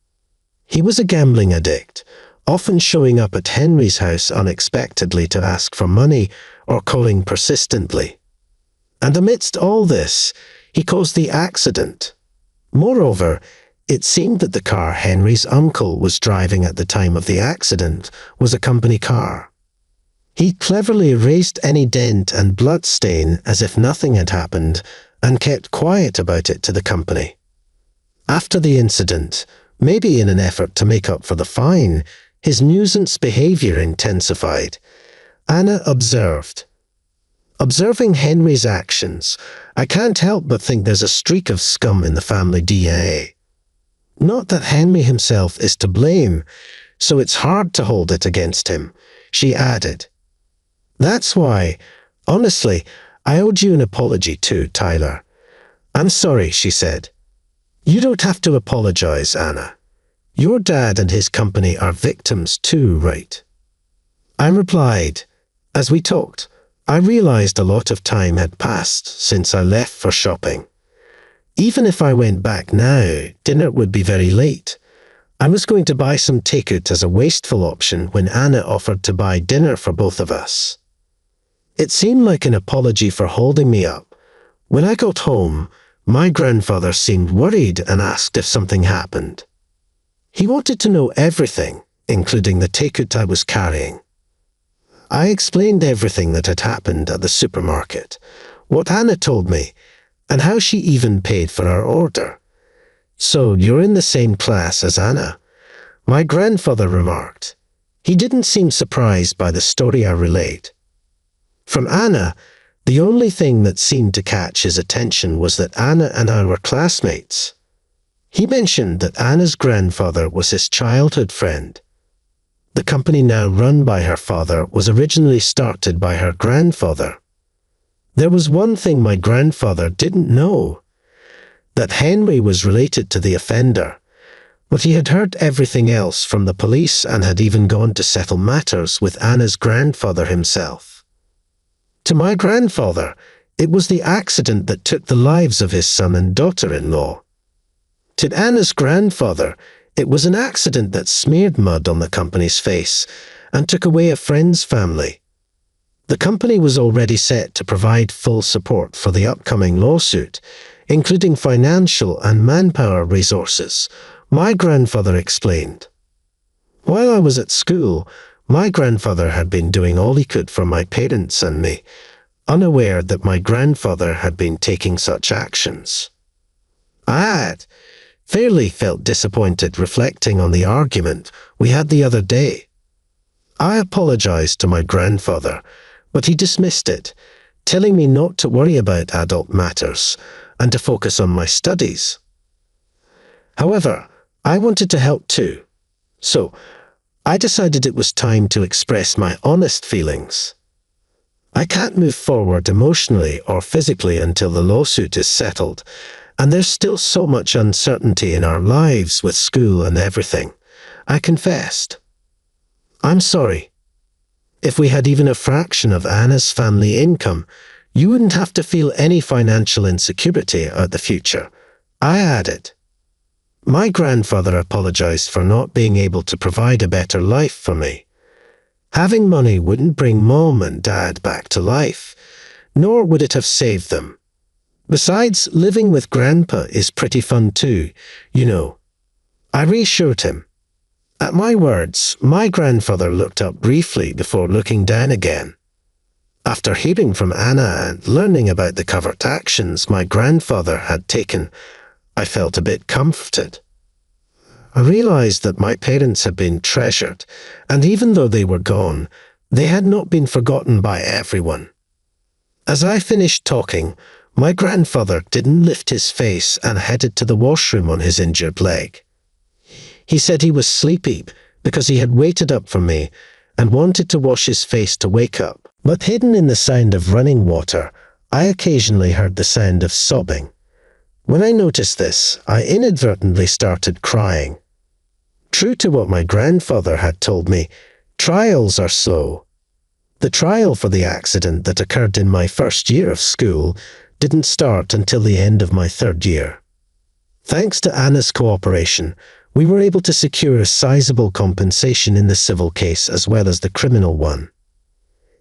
He was a gambling addict, often showing up at Henry's house unexpectedly to ask for money or calling persistently. And amidst all this, he caused the accident. Moreover, it seemed that the car Henry's uncle was driving at the time of the accident was a company car. He cleverly erased any dent and blood stain as if nothing had happened and kept quiet about it to the company. After the incident, maybe in an effort to make up for the fine, his nuisance behavior intensified. Anna observed. Observing Henry's actions, I can't help but think there's a streak of scum in the family DNA. Not that Henry himself is to blame, so it's hard to hold it against him, she added. That's why, honestly, I owed you an apology too, Tyler. I'm sorry, she said. You don't have to apologize, Anna. Your dad and his company are victims too, right? I replied. As we talked, I realized a lot of time had passed since I left for shopping. Even if I went back now, dinner would be very late. I was going to buy some takeout as a wasteful option when Anna offered to buy dinner for both of us. It seemed like an apology for holding me up. When I got home, my grandfather seemed worried and asked if something happened. He wanted to know everything, including the takeout I was carrying. I explained everything that had happened at the supermarket, what Anna told me, and how she even paid for our order. So you're in the same class as Anna, my grandfather remarked. He didn't seem surprised by the story I relayed. From Anna, the only thing that seemed to catch his attention was that Anna and I were classmates. He mentioned that Anna's grandfather was his childhood friend. The company now run by her father was originally started by her grandfather. There was one thing my grandfather didn't know, that Henry was related to the offender, but he had heard everything else from the police and had even gone to settle matters with Anna's grandfather himself. To my grandfather, it was the accident that took the lives of his son and daughter-in-law. To Anna's grandfather, it was an accident that smeared mud on the company's face and took away a friend's family. The company was already set to provide full support for the upcoming lawsuit, including financial and manpower resources, my grandfather explained. While I was at school, my grandfather had been doing all he could for my parents and me, unaware that my grandfather had been taking such actions. I had fairly felt disappointed reflecting on the argument we had the other day. I apologized to my grandfather, but he dismissed it, telling me not to worry about adult matters and to focus on my studies. However, I wanted to help too, so I decided it was time to express my honest feelings. I can't move forward emotionally or physically until the lawsuit is settled, and there's still so much uncertainty in our lives with school and everything. I confessed. I'm sorry. If we had even a fraction of Anna's family income, you wouldn't have to feel any financial insecurity about the future, I added. My grandfather apologized for not being able to provide a better life for me. Having money wouldn't bring Mom and Dad back to life, nor would it have saved them. Besides, living with Grandpa is pretty fun too, you know. I reassured him. At my words, my grandfather looked up briefly before looking down again. After hearing from Anna and learning about the covert actions my grandfather had taken, I felt a bit comforted. I realized that my parents had been treasured, and even though they were gone, they had not been forgotten by everyone. As I finished talking, my grandfather didn't lift his face and headed to the washroom on his injured leg. He said he was sleepy because he had waited up for me and wanted to wash his face to wake up. But hidden in the sound of running water, I occasionally heard the sound of sobbing. When I noticed this, I inadvertently started crying. True to what my grandfather had told me, trials are slow. The trial for the accident that occurred in my first year of school didn't start until the end of my third year. Thanks to Anna's cooperation, we were able to secure a sizable compensation in the civil case as well as the criminal one.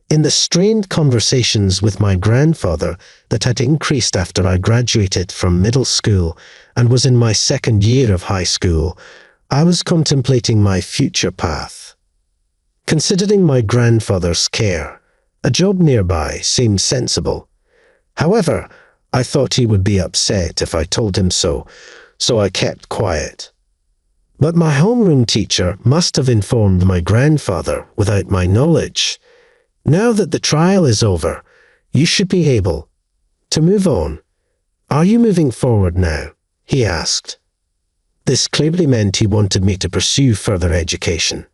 In the strained conversations with my grandfather that had increased after I graduated from middle school and was in my second year of high school, I was contemplating my future path. Considering my grandfather's care, a job nearby seemed sensible. However, I thought he would be upset if I told him so I kept quiet. But my homeroom teacher must have informed my grandfather without my knowledge. Now that the trial is over, you should be able to move on. Are you moving forward now? He asked. This clearly meant he wanted me to pursue further education.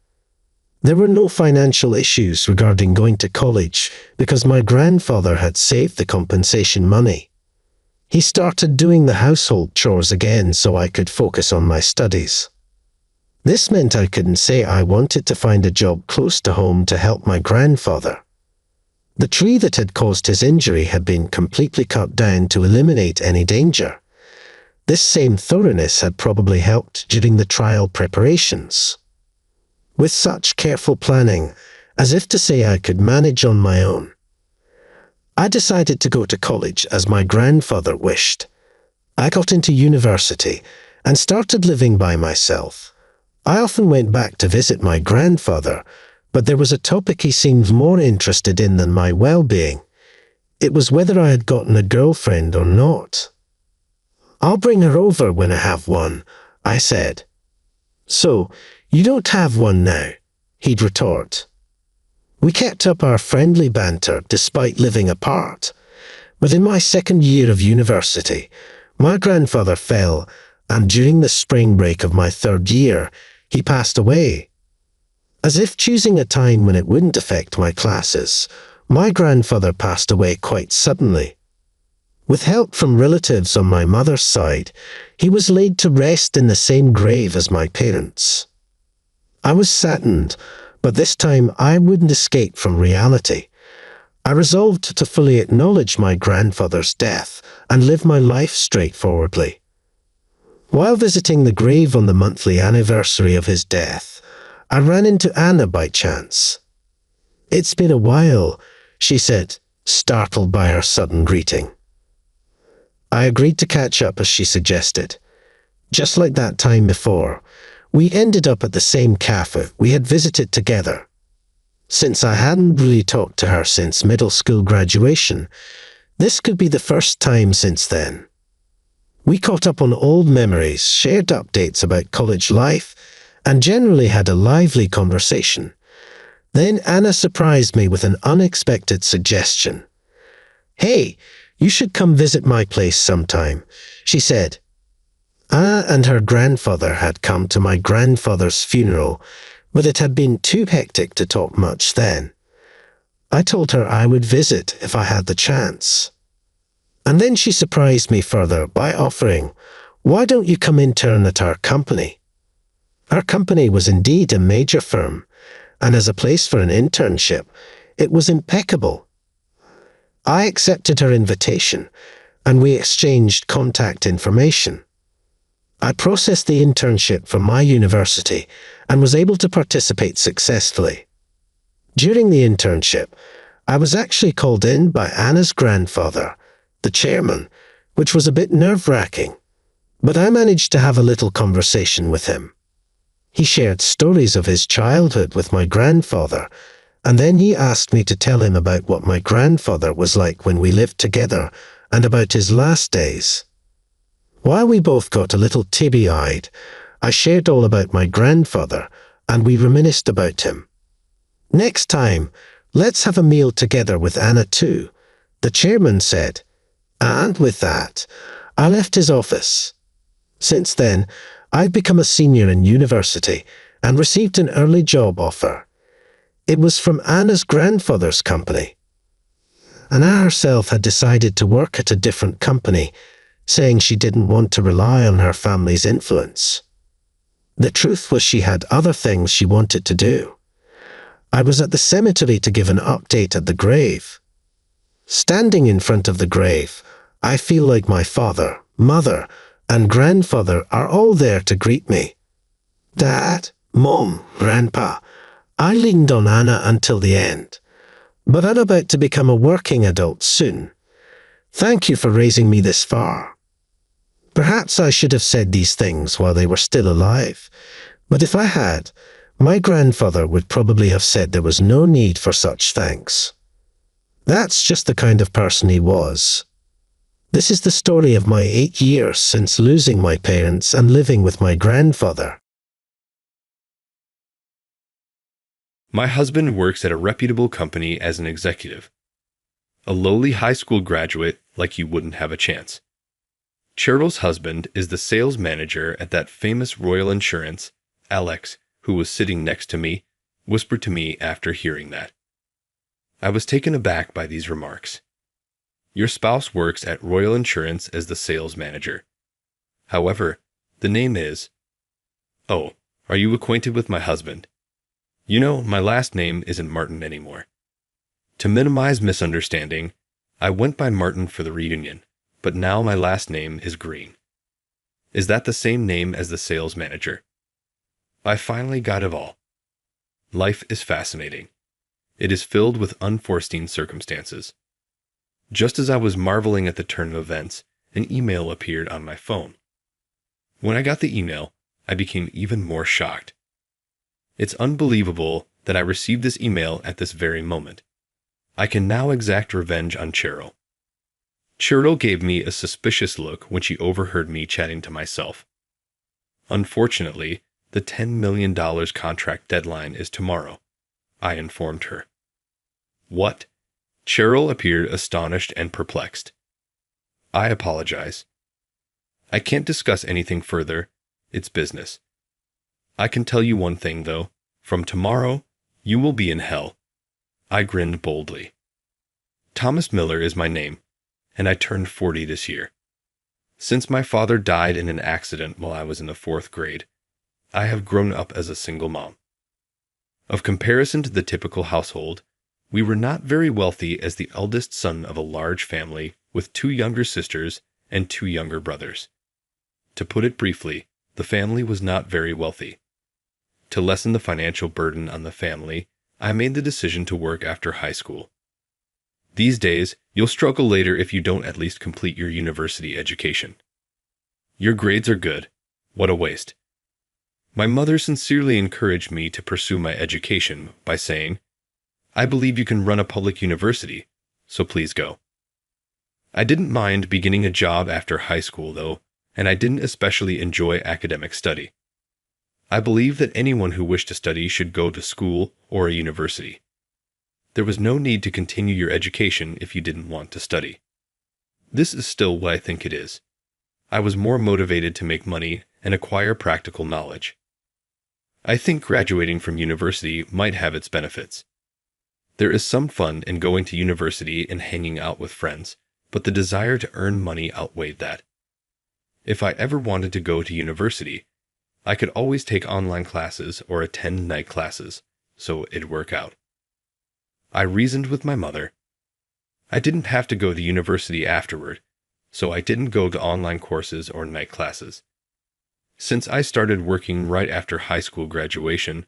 There were no financial issues regarding going to college because my grandfather had saved the compensation money. He started doing the household chores again so I could focus on my studies. This meant I couldn't say I wanted to find a job close to home to help my grandfather. The tree that had caused his injury had been completely cut down to eliminate any danger. This same thoroughness had probably helped during the trial preparations. With such careful planning, as if to say I could manage on my own, I decided to go to college as my grandfather wished. I got into university and started living by myself. I often went back to visit my grandfather, but there was a topic he seemed more interested in than my well-being. It was whether I had gotten a girlfriend or not. I'll bring her over when I have one, I said. So, you don't have one now, he'd retort. We kept up our friendly banter despite living apart. But in my second year of university, my grandfather fell, and during the spring break of my third year, he passed away. As if choosing a time when it wouldn't affect my classes, my grandfather passed away quite suddenly. With help from relatives on my mother's side, he was laid to rest in the same grave as my parents. I was saddened, but this time I wouldn't escape from reality. I resolved to fully acknowledge my grandfather's death and live my life straightforwardly. While visiting the grave on the monthly anniversary of his death, I ran into Anna by chance. "It's been a while," she said, startled by her sudden greeting. I agreed to catch up as she suggested. Just like that time before, we ended up at the same cafe we had visited together. Since I hadn't really talked to her since middle school graduation, this could be the first time since then. We caught up on old memories, shared updates about college life, and generally had a lively conversation. Then Anna surprised me with an unexpected suggestion. "Hey, you should come visit my place sometime," she said. Anna and her grandfather had come to my grandfather's funeral, but it had been too hectic to talk much then. I told her I would visit if I had the chance. And then she surprised me further by offering, "Why don't you come intern at our company?" Our company was indeed a major firm, and as a place for an internship, it was impeccable. I accepted her invitation, and we exchanged contact information. I processed the internship for my university and was able to participate successfully. During the internship, I was actually called in by Anna's grandfather, the chairman, which was a bit nerve-wracking, but I managed to have a little conversation with him. He shared stories of his childhood with my grandfather, and then he asked me to tell him about what my grandfather was like when we lived together and about his last days. While we both got a little teary-eyed, I shared all about my grandfather, and we reminisced about him. "Next time, let's have a meal together with Anna too," the chairman said. And with that, I left his office. Since then, I've become a senior in university and received an early job offer. It was from Anna's grandfather's company. Anna herself had decided to work at a different company, saying she didn't want to rely on her family's influence. The truth was she had other things she wanted to do. I was at the cemetery to give an update at the grave. Standing in front of the grave, I feel like my father, mother, and grandfather are all there to greet me. Dad, Mom, Grandpa, I leaned on Anna until the end, but I'm about to become a working adult soon. Thank you for raising me this far. Perhaps I should have said these things while they were still alive, but if I had, my grandfather would probably have said there was no need for such thanks. That's just the kind of person he was. This is the story of my 8 years since losing my parents and living with my grandfather. My husband works at a reputable company as an executive. A lowly high school graduate like you wouldn't have a chance. Cheryl's husband is the sales manager at that famous Royal Insurance. Alex, who was sitting next to me, whispered to me after hearing that. I was taken aback by these remarks. Your spouse works at Royal Insurance as the sales manager. However, the name is... Oh, are you acquainted with my husband? You know, my last name isn't Martin anymore. To minimize misunderstanding, I went by Martin for the reunion, but now my last name is Green. Is that the same name as the sales manager? I finally got it all. Life is fascinating. It is filled with unforeseen circumstances. Just as I was marveling at the turn of events, an email appeared on my phone. When I got the email, I became even more shocked. It's unbelievable that I received this email at this very moment. I can now exact revenge on Cheryl. Cheryl gave me a suspicious look when she overheard me chatting to myself. Unfortunately, the $10 million contract deadline is tomorrow, I informed her. What? Cheryl appeared astonished and perplexed. I apologize. I can't discuss anything further. It's business. I can tell you one thing, though. From tomorrow, you will be in hell. I grinned boldly. Thomas Miller is my name, and I turned 40 this year. Since my father died in an accident while I was in the 4th grade, I have grown up as a single mom. Of comparison to the typical household, we were not very wealthy as the eldest son of a large family with 2 younger sisters and 2 younger brothers. To put it briefly, the family was not very wealthy. To lessen the financial burden on the family, I made the decision to work after high school. These days, you'll struggle later if you don't at least complete your university education. Your grades are good. What a waste. My mother sincerely encouraged me to pursue my education by saying, I believe you can run a public university, so please go. I didn't mind beginning a job after high school, though, and I didn't especially enjoy academic study. I believe that anyone who wished to study should go to school or a university. There was no need to continue your education if you didn't want to study. This is still what I think it is. I was more motivated to make money and acquire practical knowledge. I think graduating from university might have its benefits. There is some fun in going to university and hanging out with friends, but the desire to earn money outweighed that. If I ever wanted to go to university, I could always take online classes or attend night classes, so it'd work out. I reasoned with my mother. I didn't have to go to university afterward, so I didn't go to online courses or night classes. Since I started working right after high school graduation,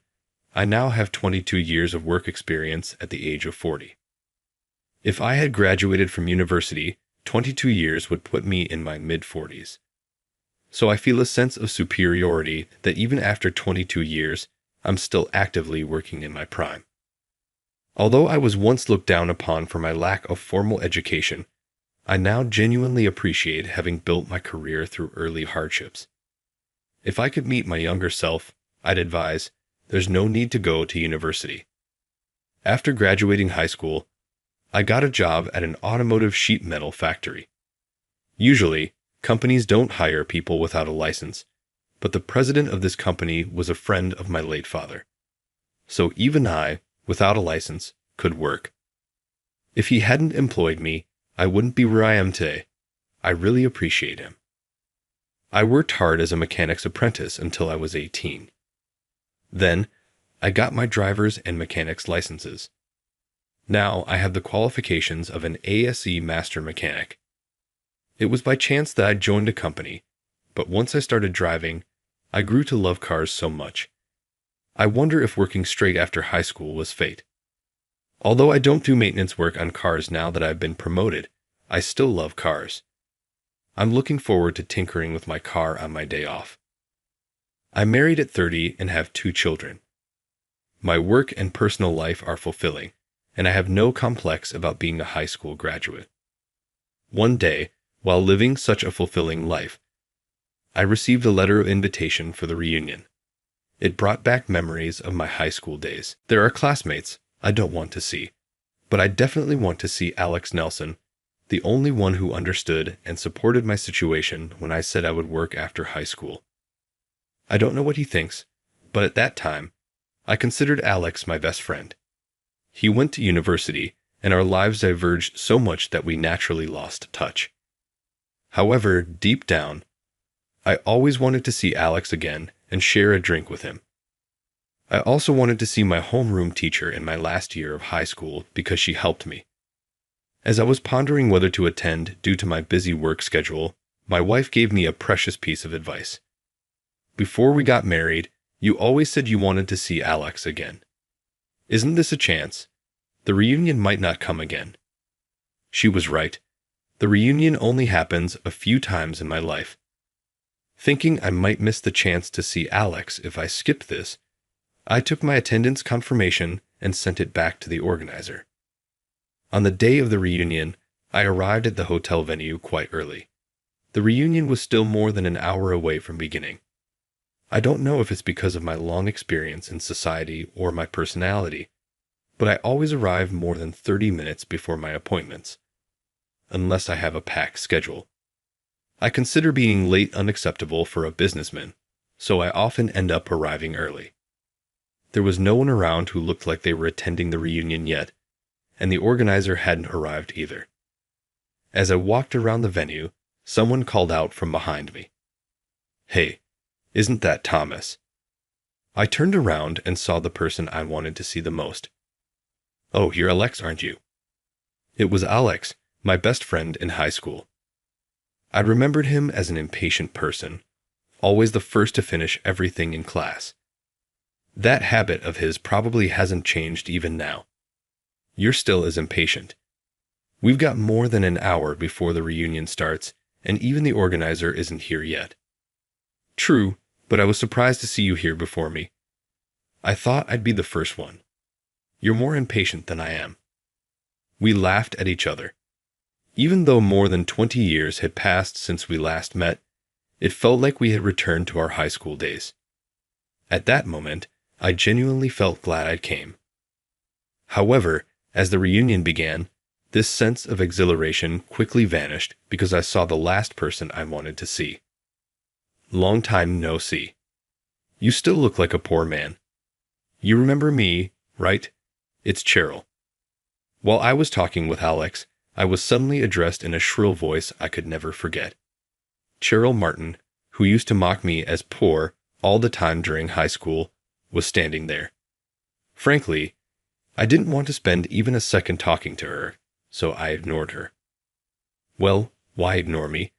I now have 22 years of work experience at the age of 40. If I had graduated from university, 22 years would put me in my mid-40s. So I feel a sense of superiority that even after 22 years, I'm still actively working in my prime. Although I was once looked down upon for my lack of formal education, I now genuinely appreciate having built my career through early hardships. If I could meet my younger self, I'd advise, there's no need to go to university. After graduating high school, I got a job at an automotive sheet metal factory. Usually, companies don't hire people without a license, but the president of this company was a friend of my late father. So even I, without a license, could work. If he hadn't employed me, I wouldn't be where I am today. I really appreciate him. I worked hard as a mechanic's apprentice until I was 18. Then, I got my driver's and mechanic's licenses. Now I have the qualifications of an ASE master mechanic. It was by chance that I joined a company, but once I started driving, I grew to love cars so much. I wonder if working straight after high school was fate. Although I don't do maintenance work on cars now that I've been promoted, I still love cars. I'm looking forward to tinkering with my car on my day off. I'm married at 30 and have 2 children. My work and personal life are fulfilling, and I have no complex about being a high school graduate. One day, while living such a fulfilling life, I received a letter of invitation for the reunion. It brought back memories of my high school days. There are classmates I don't want to see, but I definitely want to see Alex Nelson, the only one who understood and supported my situation when I said I would work after high school. I don't know what he thinks, but at that time, I considered Alex my best friend. He went to university, and our lives diverged so much that we naturally lost touch. However, deep down, I always wanted to see Alex again and share a drink with him. I also wanted to see my homeroom teacher in my last year of high school because she helped me. As I was pondering whether to attend due to my busy work schedule, my wife gave me a precious piece of advice. Before we got married, you always said you wanted to see Alex again. Isn't this a chance? The reunion might not come again. She was right. The reunion only happens a few times in my life. Thinking I might miss the chance to see Alex if I skipped this, I took my attendance confirmation and sent it back to the organizer. On the day of the reunion, I arrived at the hotel venue quite early. The reunion was still more than an hour away from beginning. I don't know if it's because of my long experience in society or my personality, but I always arrive more than 30 minutes before my appointments, unless I have a packed schedule. I consider being late unacceptable for a businessman, so I often end up arriving early. There was no one around who looked like they were attending the reunion yet, and the organizer hadn't arrived either. As I walked around the venue, someone called out from behind me, "Hey, isn't that Thomas?" I turned around and saw the person I wanted to see the most. "Oh, you're Alex, aren't you?" It was Alex, my best friend in high school. I remembered him as an impatient person, always the first to finish everything in class. That habit of his probably hasn't changed even now. You're still as impatient. We've got more than an hour before the reunion starts, and even the organizer isn't here yet. True, but I was surprised to see you here before me. I thought I'd be the first one. You're more impatient than I am. We laughed at each other. Even though more than 20 years had passed since we last met, it felt like we had returned to our high school days. At that moment, I genuinely felt glad I came. However, as the reunion began, this sense of exhilaration quickly vanished because I saw the last person I wanted to see. Long time no see. You still look like a poor man. You remember me, right? It's Cheryl. While I was talking with Alex, I was suddenly addressed in a shrill voice I could never forget. Cheryl Martin, who used to mock me as poor all the time during high school, was standing there. Frankly, I didn't want to spend even a second talking to her, so I ignored her. Well, why ignore me?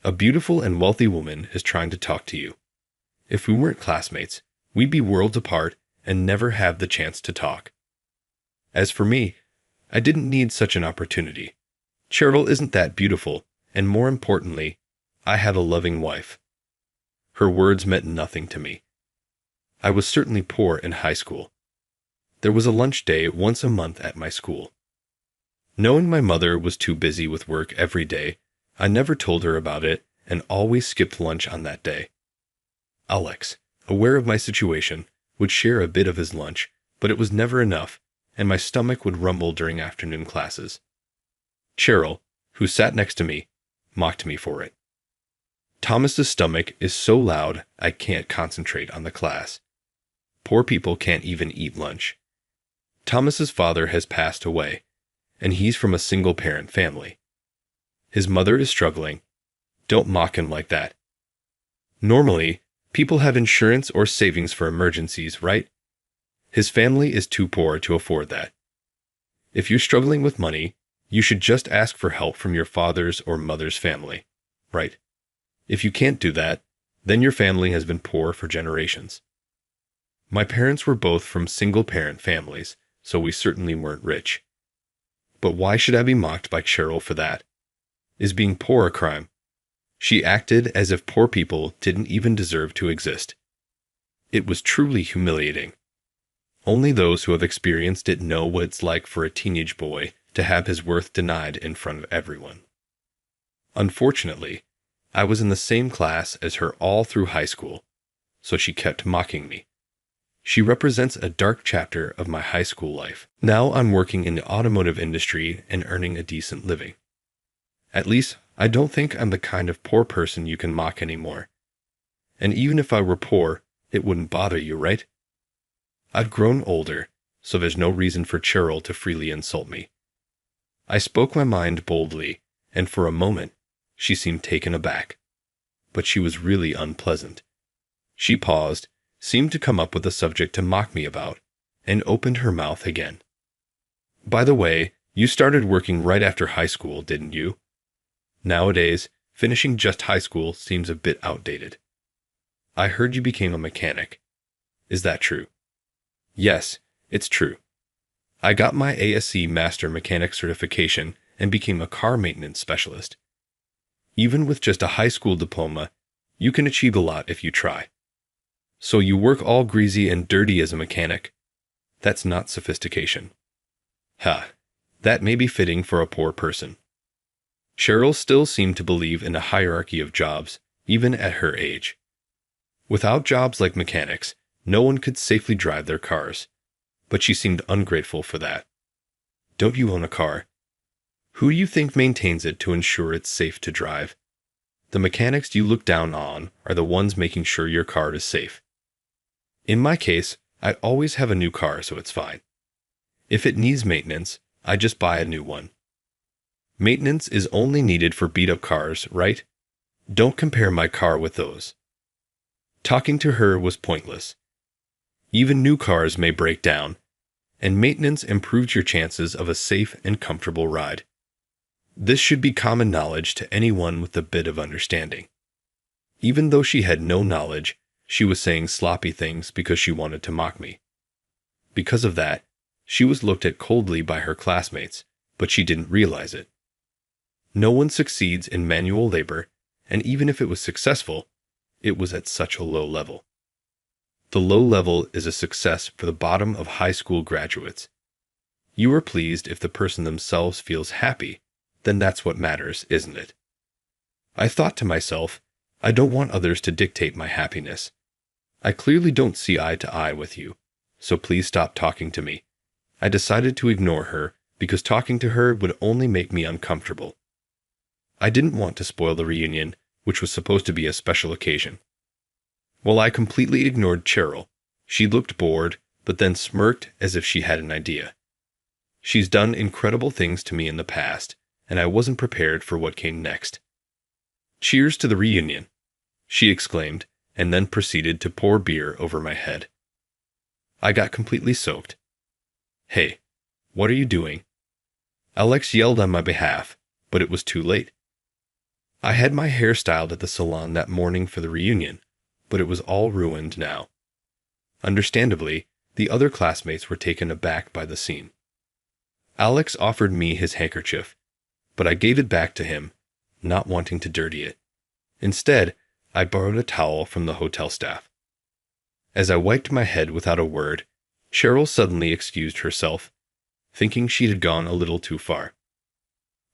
A beautiful and wealthy woman is trying to talk to you. If we weren't classmates, we'd be worlds apart and never have the chance to talk. As for me, I didn't need such an opportunity. Cheryl isn't that beautiful, and more importantly, I had a loving wife. Her words meant nothing to me. I was certainly poor in high school. There was a lunch day once a month at my school. Knowing my mother was too busy with work every day, I never told her about it and always skipped lunch on that day. Alex, aware of my situation, would share a bit of his lunch, but it was never enough, and my stomach would rumble during afternoon classes. Cheryl, who sat next to me, mocked me for it. Thomas's stomach is so loud I can't concentrate on the class. Poor people can't even eat lunch. Thomas's father has passed away, and he's from a single-parent family. His mother is struggling. Don't mock him like that. Normally, people have insurance or savings for emergencies, right? His family is too poor to afford that. If you're struggling with money, you should just ask for help from your father's or mother's family, right? If you can't do that, then your family has been poor for generations. My parents were both from single-parent families, so we certainly weren't rich. But why should I be mocked by Cheryl for that? Is being poor a crime? She acted as if poor people didn't even deserve to exist. It was truly humiliating. Only those who have experienced it know what it's like for a teenage boy to have his worth denied in front of everyone. Unfortunately, I was in the same class as her all through high school, so she kept mocking me. She represents a dark chapter of my high school life. Now I'm working in the automotive industry and earning a decent living. At least, I don't think I'm the kind of poor person you can mock anymore. And even if I were poor, it wouldn't bother you, right? I've grown older, so there's no reason for Cheryl to freely insult me. I spoke my mind boldly, and for a moment, she seemed taken aback. But she was really unpleasant. She paused, seemed to come up with a subject to mock me about, and opened her mouth again. By the way, you started working right after high school, didn't you? Nowadays, finishing just high school seems a bit outdated. I heard you became a mechanic. Is that true? Yes, it's true. I got my ASC Master Mechanic certification and became a car maintenance specialist. Even with just a high school diploma, you can achieve a lot if you try. So you work all greasy and dirty as a mechanic? That's not sophistication. Ha, that may be fitting for a poor person. Cheryl still seemed to believe in a hierarchy of jobs, even at her age. Without jobs like mechanics, no one could safely drive their cars. But she seemed ungrateful for that. Don't you own a car? Who do you think maintains it to ensure it's safe to drive? The mechanics you look down on are the ones making sure your car is safe. In my case, I always have a new car, so it's fine. If it needs maintenance, I just buy a new one. Maintenance is only needed for beat-up cars, right? Don't compare my car with those. Talking to her was pointless. Even new cars may break down, and maintenance improves your chances of a safe and comfortable ride. This should be common knowledge to anyone with a bit of understanding. Even though she had no knowledge, she was saying sloppy things because she wanted to mock me. Because of that, she was looked at coldly by her classmates, but she didn't realize it. No one succeeds in manual labor, and even if it was successful, it was at such a low level. The low level is a success for the bottom of high school graduates. You are pleased if the person themselves feels happy, then that's what matters, isn't it? I thought to myself, I don't want others to dictate my happiness. I clearly don't see eye to eye with you, so please stop talking to me. I decided to ignore her because talking to her would only make me uncomfortable. I didn't want to spoil the reunion, which was supposed to be a special occasion. While I completely ignored Cheryl, she looked bored, but then smirked as if she had an idea. She's done incredible things to me in the past, and I wasn't prepared for what came next. Cheers to the reunion, she exclaimed, and then proceeded to pour beer over my head. I got completely soaked. Hey, what are you doing? Alex yelled on my behalf, but it was too late. I had my hair styled at the salon that morning for the reunion, but it was all ruined now. Understandably, the other classmates were taken aback by the scene. Alex offered me his handkerchief, but I gave it back to him, not wanting to dirty it. Instead, I borrowed a towel from the hotel staff. As I wiped my head without a word, Cheryl suddenly excused herself, thinking she had gone a little too far.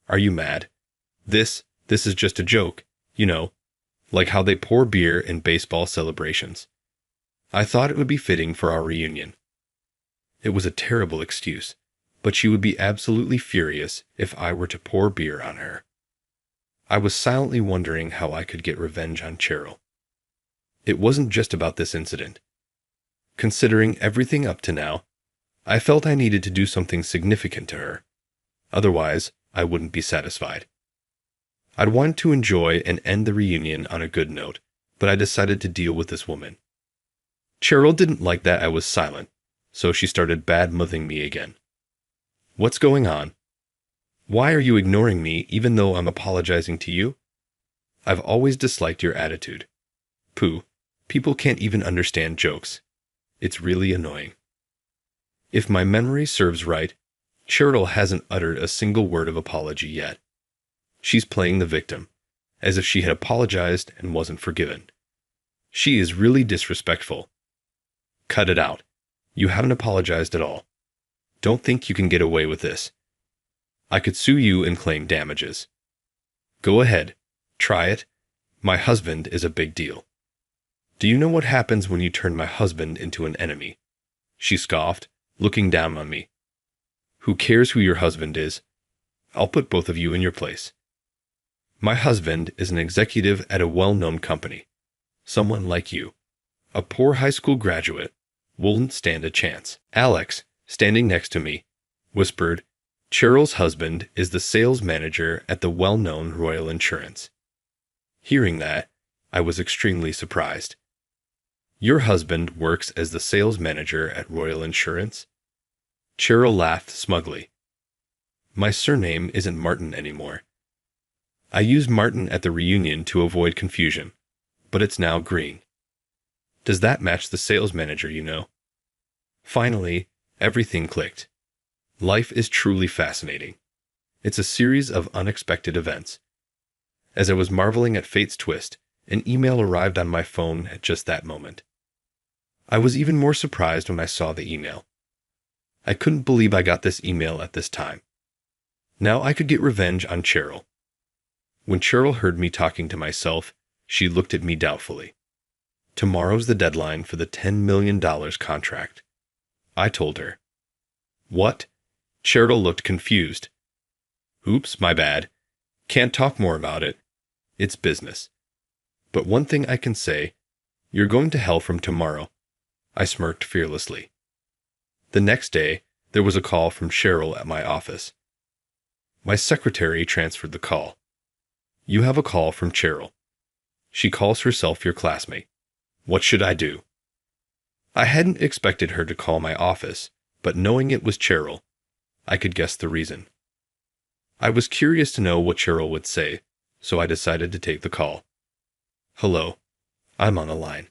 Are you mad? This is just a joke, you know, like how they pour beer in baseball celebrations. I thought it would be fitting for our reunion. It was a terrible excuse, but she would be absolutely furious if I were to pour beer on her. I was silently wondering how I could get revenge on Cheryl. It wasn't just about this incident. Considering everything up to now, I felt I needed to do something significant to her. Otherwise, I wouldn't be satisfied. I'd want to enjoy and end the reunion on a good note, but I decided to deal with this woman. Cheryl didn't like that I was silent, so she started bad-mouthing me again. What's going on? Why are you ignoring me even though I'm apologizing to you? I've always disliked your attitude. Pooh, people can't even understand jokes. It's really annoying. If my memory serves right, Cheryl hasn't uttered a single word of apology yet. She's playing the victim, as if she had apologized and wasn't forgiven. She is really disrespectful. Cut it out. You haven't apologized at all. Don't think you can get away with this. I could sue you and claim damages. Go ahead. Try it. My husband is a big deal. Do you know what happens when you turn my husband into an enemy? She scoffed, looking down on me. Who cares who your husband is? I'll put both of you in your place. My husband is an executive at a well-known company. Someone like you, a poor high school graduate, wouldn't stand a chance. Alex, standing next to me, whispered, Cheryl's husband is the sales manager at the well-known Royal Insurance. Hearing that, I was extremely surprised. Your husband works as the sales manager at Royal Insurance? Cheryl laughed smugly. My surname isn't Martin anymore. I used Martin at the reunion to avoid confusion, but it's now Green. Does that match the sales manager you know? Finally, everything clicked. Life is truly fascinating. It's a series of unexpected events. As I was marveling at fate's twist, an email arrived on my phone at just that moment. I was even more surprised when I saw the email. I couldn't believe I got this email at this time. Now I could get revenge on Cheryl. When Cheryl heard me talking to myself, she looked at me doubtfully. Tomorrow's the deadline for the $10 million contract. I told her. What? Cheryl looked confused. Oops, my bad. Can't talk more about it. It's business. But one thing I can say, you're going to hell from tomorrow. I smirked fearlessly. The next day, there was a call from Cheryl at my office. My secretary transferred the call. You have a call from Cheryl. She calls herself your classmate. What should I do? I hadn't expected her to call my office, but knowing it was Cheryl, I could guess the reason. I was curious to know what Cheryl would say, so I decided to take the call. Hello, I'm on the line.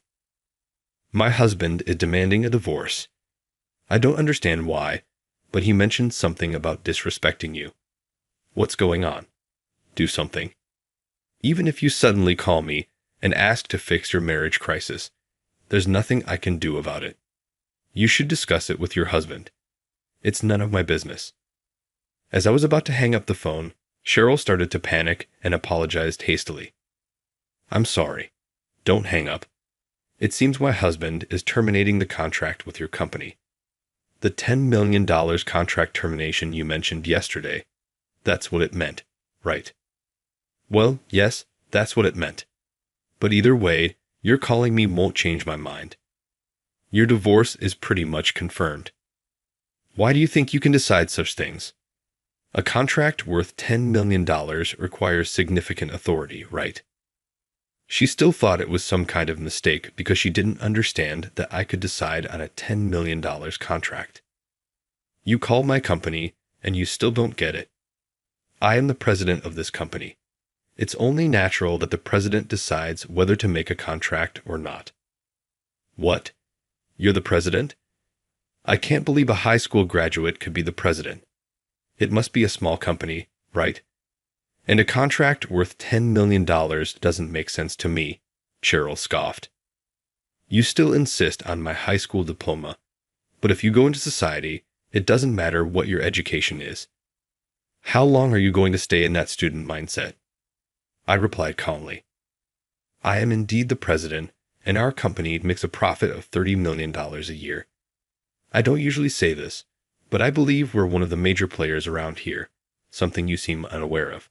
My husband is demanding a divorce. I don't understand why, but he mentioned something about disrespecting you. What's going on? Do something. Even if you suddenly call me and ask to fix your marriage crisis, there's nothing I can do about it. You should discuss it with your husband. It's none of my business. As I was about to hang up the phone, Cheryl started to panic and apologized hastily. I'm sorry. Don't hang up. It seems my husband is terminating the contract with your company. The $10 million contract termination you mentioned yesterday, that's what it meant, right? Well, yes, that's what it meant. But either way, your calling me won't change my mind. Your divorce is pretty much confirmed. Why do you think you can decide such things? A contract worth $10 million requires significant authority, right? She still thought it was some kind of mistake because she didn't understand that I could decide on a $10 million contract. You call my company and you still don't get it. I am the president of this company. It's only natural that the president decides whether to make a contract or not. What? You're the president? I can't believe a high school graduate could be the president. It must be a small company, right? And a contract worth $10 million doesn't make sense to me, Cheryl scoffed. You still insist on my high school diploma, but if you go into society, it doesn't matter what your education is. How long are you going to stay in that student mindset? I replied calmly. I am indeed the president, and our company makes a profit of $30 million a year. I don't usually say this, but I believe we're one of the major players around here, something you seem unaware of.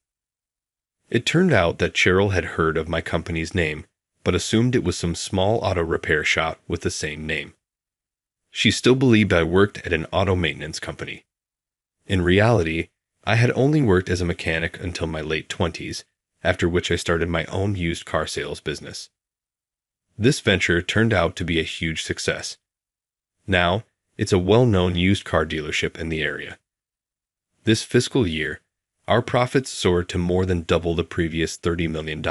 It turned out that Cheryl had heard of my company's name, but assumed it was some small auto repair shop with the same name. She still believed I worked at an auto maintenance company. In reality, I had only worked as a mechanic until my late 20s, after which I started my own used car sales business. This venture turned out to be a huge success. Now, it's a well-known used car dealership in the area. This fiscal year, our profits soared to more than double the previous $30 million,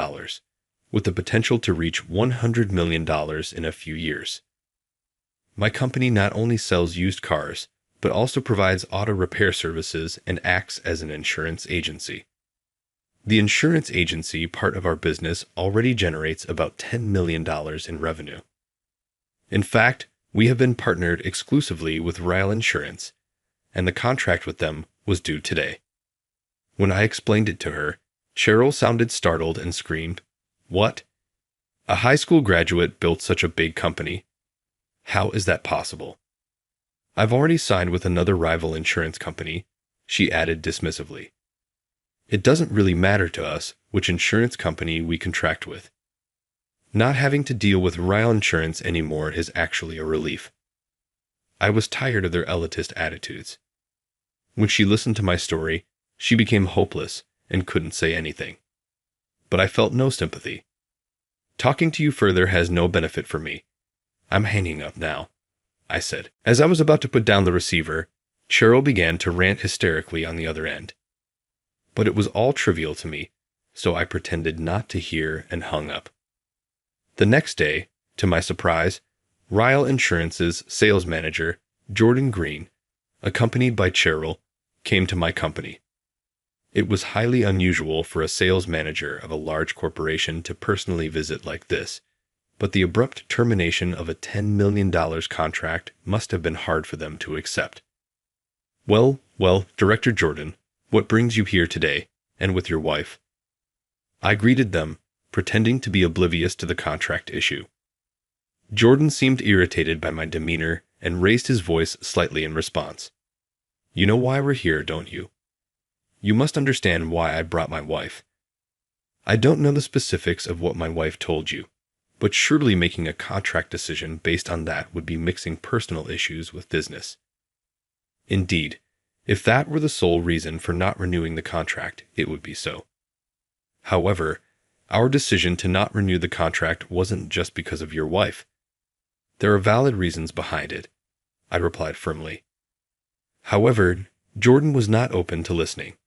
with the potential to reach $100 million in a few years. My company not only sells used cars, but also provides auto repair services and acts as an insurance agency. The insurance agency part of our business already generates about $10 million in revenue. In fact, we have been partnered exclusively with Royal Insurance, and the contract with them was due today. When I explained it to her, Cheryl sounded startled and screamed, "What? A high school graduate built such a big company? How is that possible?" "I've already signed with another rival insurance company," she added dismissively. "It doesn't really matter to us which insurance company we contract with. Not having to deal with Royal Insurance anymore is actually a relief." I was tired of their elitist attitudes. When she listened to my story, she became hopeless and couldn't say anything. But I felt no sympathy. "Talking to you further has no benefit for me. I'm hanging up now," I said. As I was about to put down the receiver, Cheryl began to rant hysterically on the other end. But it was all trivial to me, so I pretended not to hear and hung up. The next day, to my surprise, Royal Insurance's sales manager, Jordan Green, accompanied by Cheryl, came to my company. It was highly unusual for a sales manager of a large corporation to personally visit like this, but the abrupt termination of a $10 million contract must have been hard for them to accept. Well, Director Jordan, what brings you here today, and with your wife?" I greeted them, pretending to be oblivious to the contract issue. Jordan seemed irritated by my demeanor and raised his voice slightly in response. "You know why we're here, don't you? You must understand why I brought my wife. I don't know the specifics of what my wife told you, but surely making a contract decision based on that would be mixing personal issues with business. Indeed, if that were the sole reason for not renewing the contract, it would be so. However, our decision to not renew the contract wasn't just because of your wife. There are valid reasons behind it," I replied firmly. However, Jordan was not open to listening.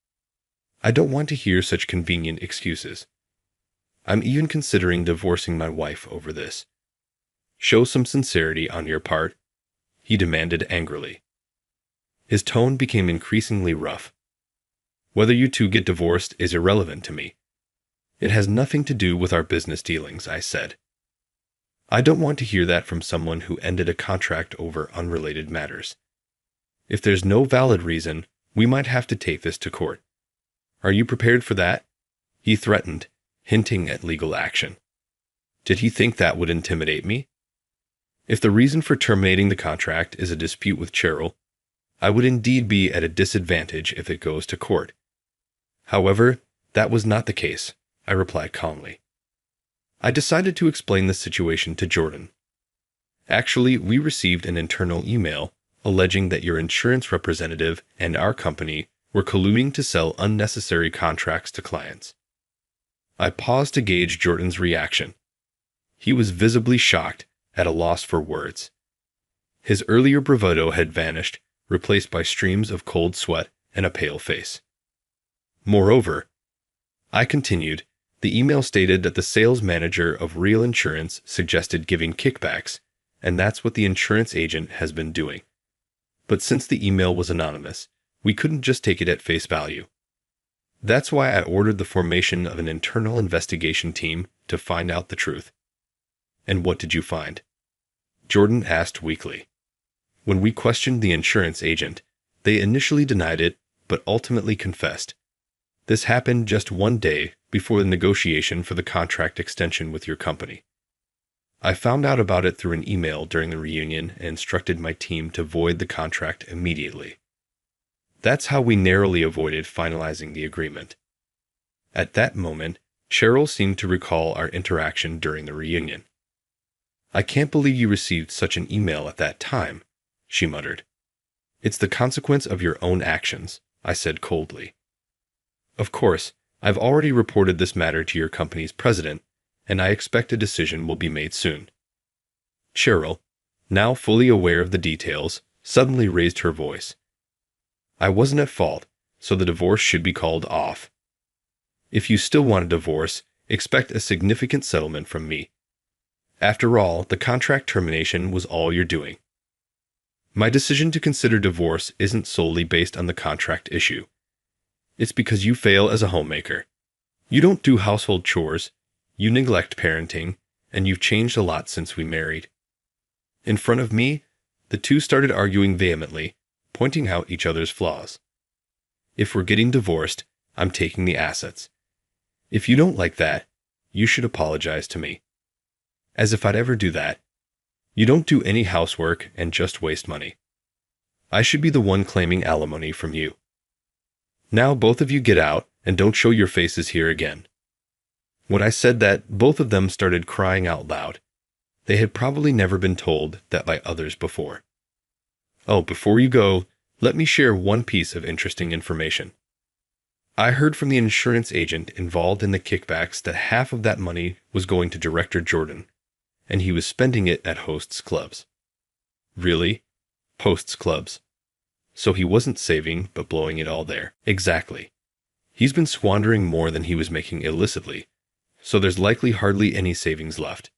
"I don't want to hear such convenient excuses. I'm even considering divorcing my wife over this. Show some sincerity on your part," he demanded angrily. His tone became increasingly rough. "Whether you two get divorced is irrelevant to me. It has nothing to do with our business dealings," I said. "I don't want to hear that from someone who ended a contract over unrelated matters. If there's no valid reason, we might have to take this to court. Are you prepared for that?" he threatened, hinting at legal action. Did he think that would intimidate me? If the reason for terminating the contract is a dispute with Cheryl, I would indeed be at a disadvantage if it goes to court. However, that was not the case, I replied calmly. I decided to explain the situation to Jordan. Actually, we received an internal email alleging that your insurance representative and our company were colluding to sell unnecessary contracts to clients. I paused to gauge Jordan's reaction. He was visibly shocked, at a loss for words. His earlier bravado had vanished, replaced by streams of cold sweat and a pale face. Moreover, I continued, the email stated that the sales manager of Real Insurance suggested giving kickbacks, and that's what the insurance agent has been doing. But since the email was anonymous, we couldn't just take it at face value. That's why I ordered the formation of an internal investigation team to find out the truth. And what did you find? Jordan asked weakly. When we questioned the insurance agent, they initially denied it, but ultimately confessed. This happened just one day before the negotiation for the contract extension with your company. I found out about it through an email during the reunion and instructed my team to void the contract immediately. That's how we narrowly avoided finalizing the agreement. At that moment, Cheryl seemed to recall our interaction during the reunion. I can't believe you received such an email at that time, she muttered. It's the consequence of your own actions, I said coldly. Of course, I've already reported this matter to your company's president, and I expect a decision will be made soon. Cheryl, now fully aware of the details, suddenly raised her voice. I wasn't at fault, so the divorce should be called off. If you still want a divorce, expect a significant settlement from me. After all, the contract termination was all you're doing. My decision to consider divorce isn't solely based on the contract issue. It's because you fail as a homemaker. You don't do household chores, you neglect parenting, and you've changed a lot since we married. In front of me, the two started arguing vehemently, pointing out each other's flaws. If we're getting divorced, I'm taking the assets. If you don't like that, you should apologize to me. As if I'd ever do that. You don't do any housework and just waste money. I should be the one claiming alimony from you. Now both of you get out and don't show your faces here again. When I said that, both of them started crying out loud. They had probably never been told that by others before. Oh, before you go, let me share one piece of interesting information. I heard from the insurance agent involved in the kickbacks that half of that money was going to Director Jordan, and he was spending it at hosts' clubs. Really? Hosts' clubs. So he wasn't saving, but blowing it all there. Exactly. He's been squandering more than he was making illicitly, so there's likely hardly any savings left.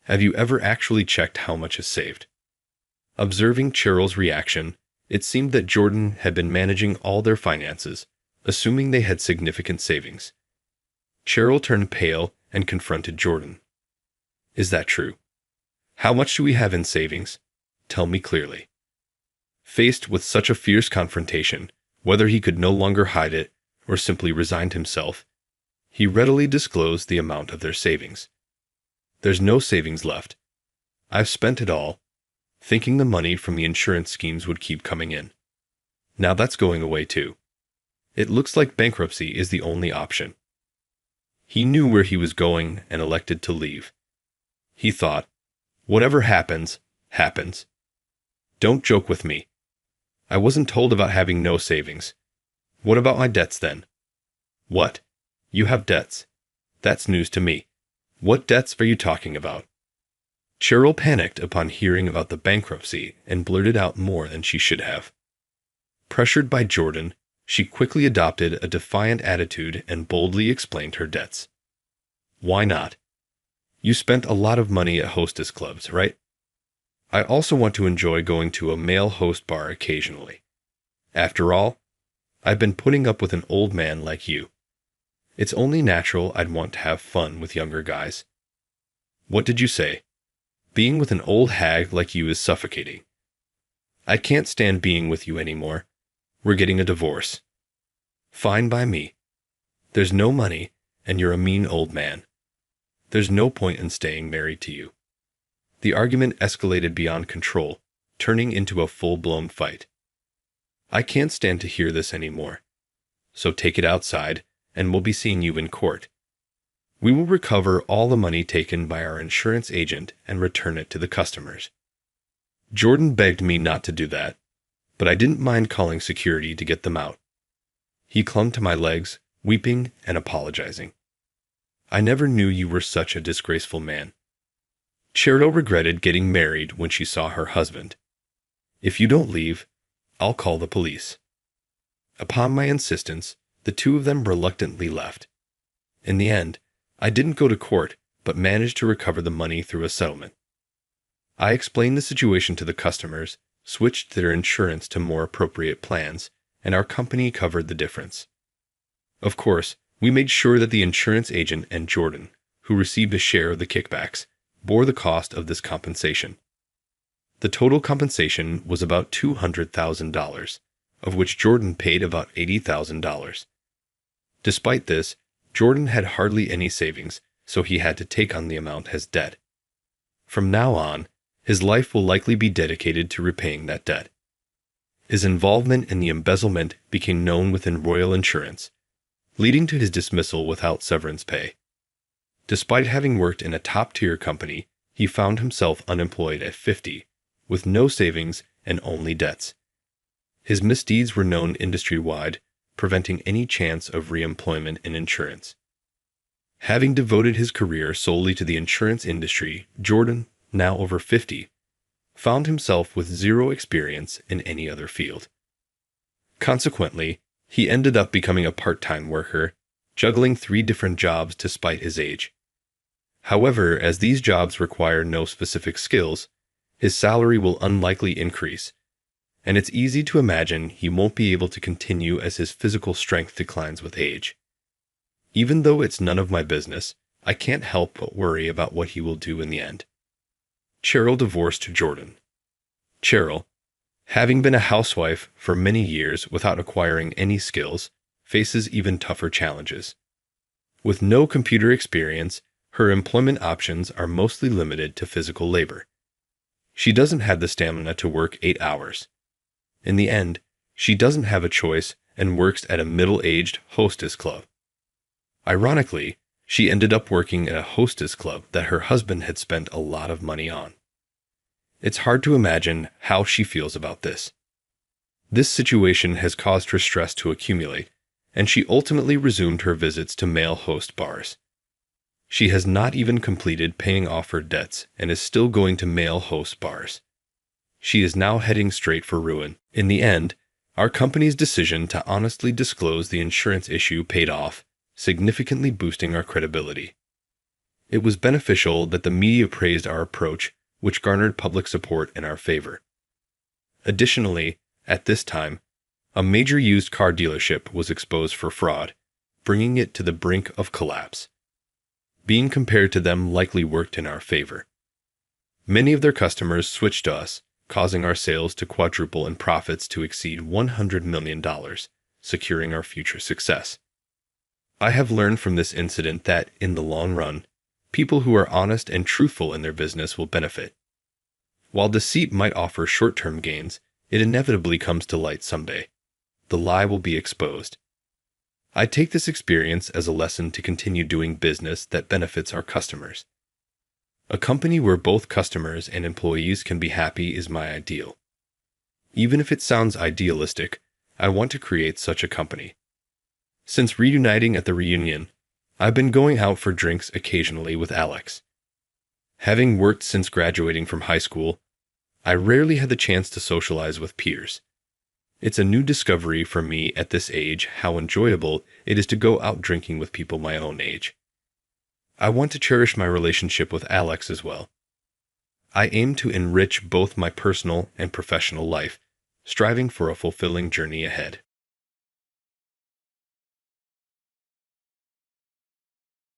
Have you ever actually checked how much is saved? Observing Cheryl's reaction, it seemed that Jordan had been managing all their finances, assuming they had significant savings. Cheryl turned pale and confronted Jordan. Is that true? How much do we have in savings? Tell me clearly. Faced with such a fierce confrontation, whether he could no longer hide it or simply resigned himself, he readily disclosed the amount of their savings. There's no savings left. I've spent it all, thinking the money from the insurance schemes would keep coming in. Now that's going away too. It looks like bankruptcy is the only option. He knew where he was going and elected to leave. He thought, whatever happens, happens. Don't joke with me. I wasn't told about having no savings. What about my debts then? What? You have debts. That's news to me. What debts are you talking about? Cheryl panicked upon hearing about the bankruptcy and blurted out more than she should have. Pressured by Jordan, she quickly adopted a defiant attitude and boldly explained her debts. Why not? You spent a lot of money at hostess clubs, right? I also want to enjoy going to a male host bar occasionally. After all, I've been putting up with an old man like you. It's only natural I'd want to have fun with younger guys. What did you say? Being with an old hag like you is suffocating. I can't stand being with you anymore. We're getting a divorce. Fine by me. There's no money, and you're a mean old man. There's no point in staying married to you. The argument escalated beyond control, turning into a full-blown fight. I can't stand to hear this anymore. So take it outside, and we'll be seeing you in court. We will recover all the money taken by our insurance agent and return it to the customers. Jordan begged me not to do that, but I didn't mind calling security to get them out. He clung to my legs, weeping and apologizing. I never knew you were such a disgraceful man. Cheryl regretted getting married when she saw her husband. If you don't leave, I'll call the police. Upon my insistence, the two of them reluctantly left. In the end, I didn't go to court, but managed to recover the money through a settlement. I explained the situation to the customers, switched their insurance to more appropriate plans, and our company covered the difference. Of course, we made sure that the insurance agent and Jordan, who received a share of the kickbacks, bore the cost of this compensation. The total compensation was about $200,000, of which Jordan paid about $80,000. Despite this, Jordan had hardly any savings, so he had to take on the amount as debt. From now on, his life will likely be dedicated to repaying that debt. His involvement in the embezzlement became known within Royal Insurance, leading to his dismissal without severance pay. Despite having worked in a top-tier company, he found himself unemployed at 50, with no savings and only debts. His misdeeds were known industry-wide, preventing any chance of re-employment in insurance. Having devoted his career solely to the insurance industry, Jordan, now over 50, found himself with zero experience in any other field. Consequently, he ended up becoming a part-time worker, juggling 3 different jobs despite his age. However, as these jobs require no specific skills, his salary will unlikely increase, and it's easy to imagine he won't be able to continue as his physical strength declines with age. Even though it's none of my business, I can't help but worry about what he will do in the end. Cheryl divorced Jordan. Cheryl, having been a housewife for many years without acquiring any skills, faces even tougher challenges. With no computer experience, her employment options are mostly limited to physical labor. She doesn't have the stamina to work 8 hours. In the end, she doesn't have a choice and works at a middle-aged hostess club. Ironically, she ended up working at a hostess club that her husband had spent a lot of money on. It's hard to imagine how she feels about this. This situation has caused her stress to accumulate, and she ultimately resumed her visits to male host bars. She has not even completed paying off her debts and is still going to male host bars. She is now heading straight for ruin. In the end, our company's decision to honestly disclose the insurance issue paid off, significantly boosting our credibility. It was beneficial that the media praised our approach, which garnered public support in our favor. Additionally, at this time, a major used car dealership was exposed for fraud, bringing it to the brink of collapse. Being compared to them likely worked in our favor. Many of their customers switched to us, causing our sales to quadruple and profits to exceed $100 million, securing our future success. I have learned from this incident that, in the long run, people who are honest and truthful in their business will benefit. While deceit might offer short-term gains, it inevitably comes to light someday. The lie will be exposed. I take this experience as a lesson to continue doing business that benefits our customers. A company where both customers and employees can be happy is my ideal. Even if it sounds idealistic, I want to create such a company. Since reuniting at the reunion, I've been going out for drinks occasionally with Alex. Having worked since graduating from high school, I rarely had the chance to socialize with peers. It's a new discovery for me at this age how enjoyable it is to go out drinking with people my own age. I want to cherish my relationship with Alex as well. I aim to enrich both my personal and professional life, striving for a fulfilling journey ahead.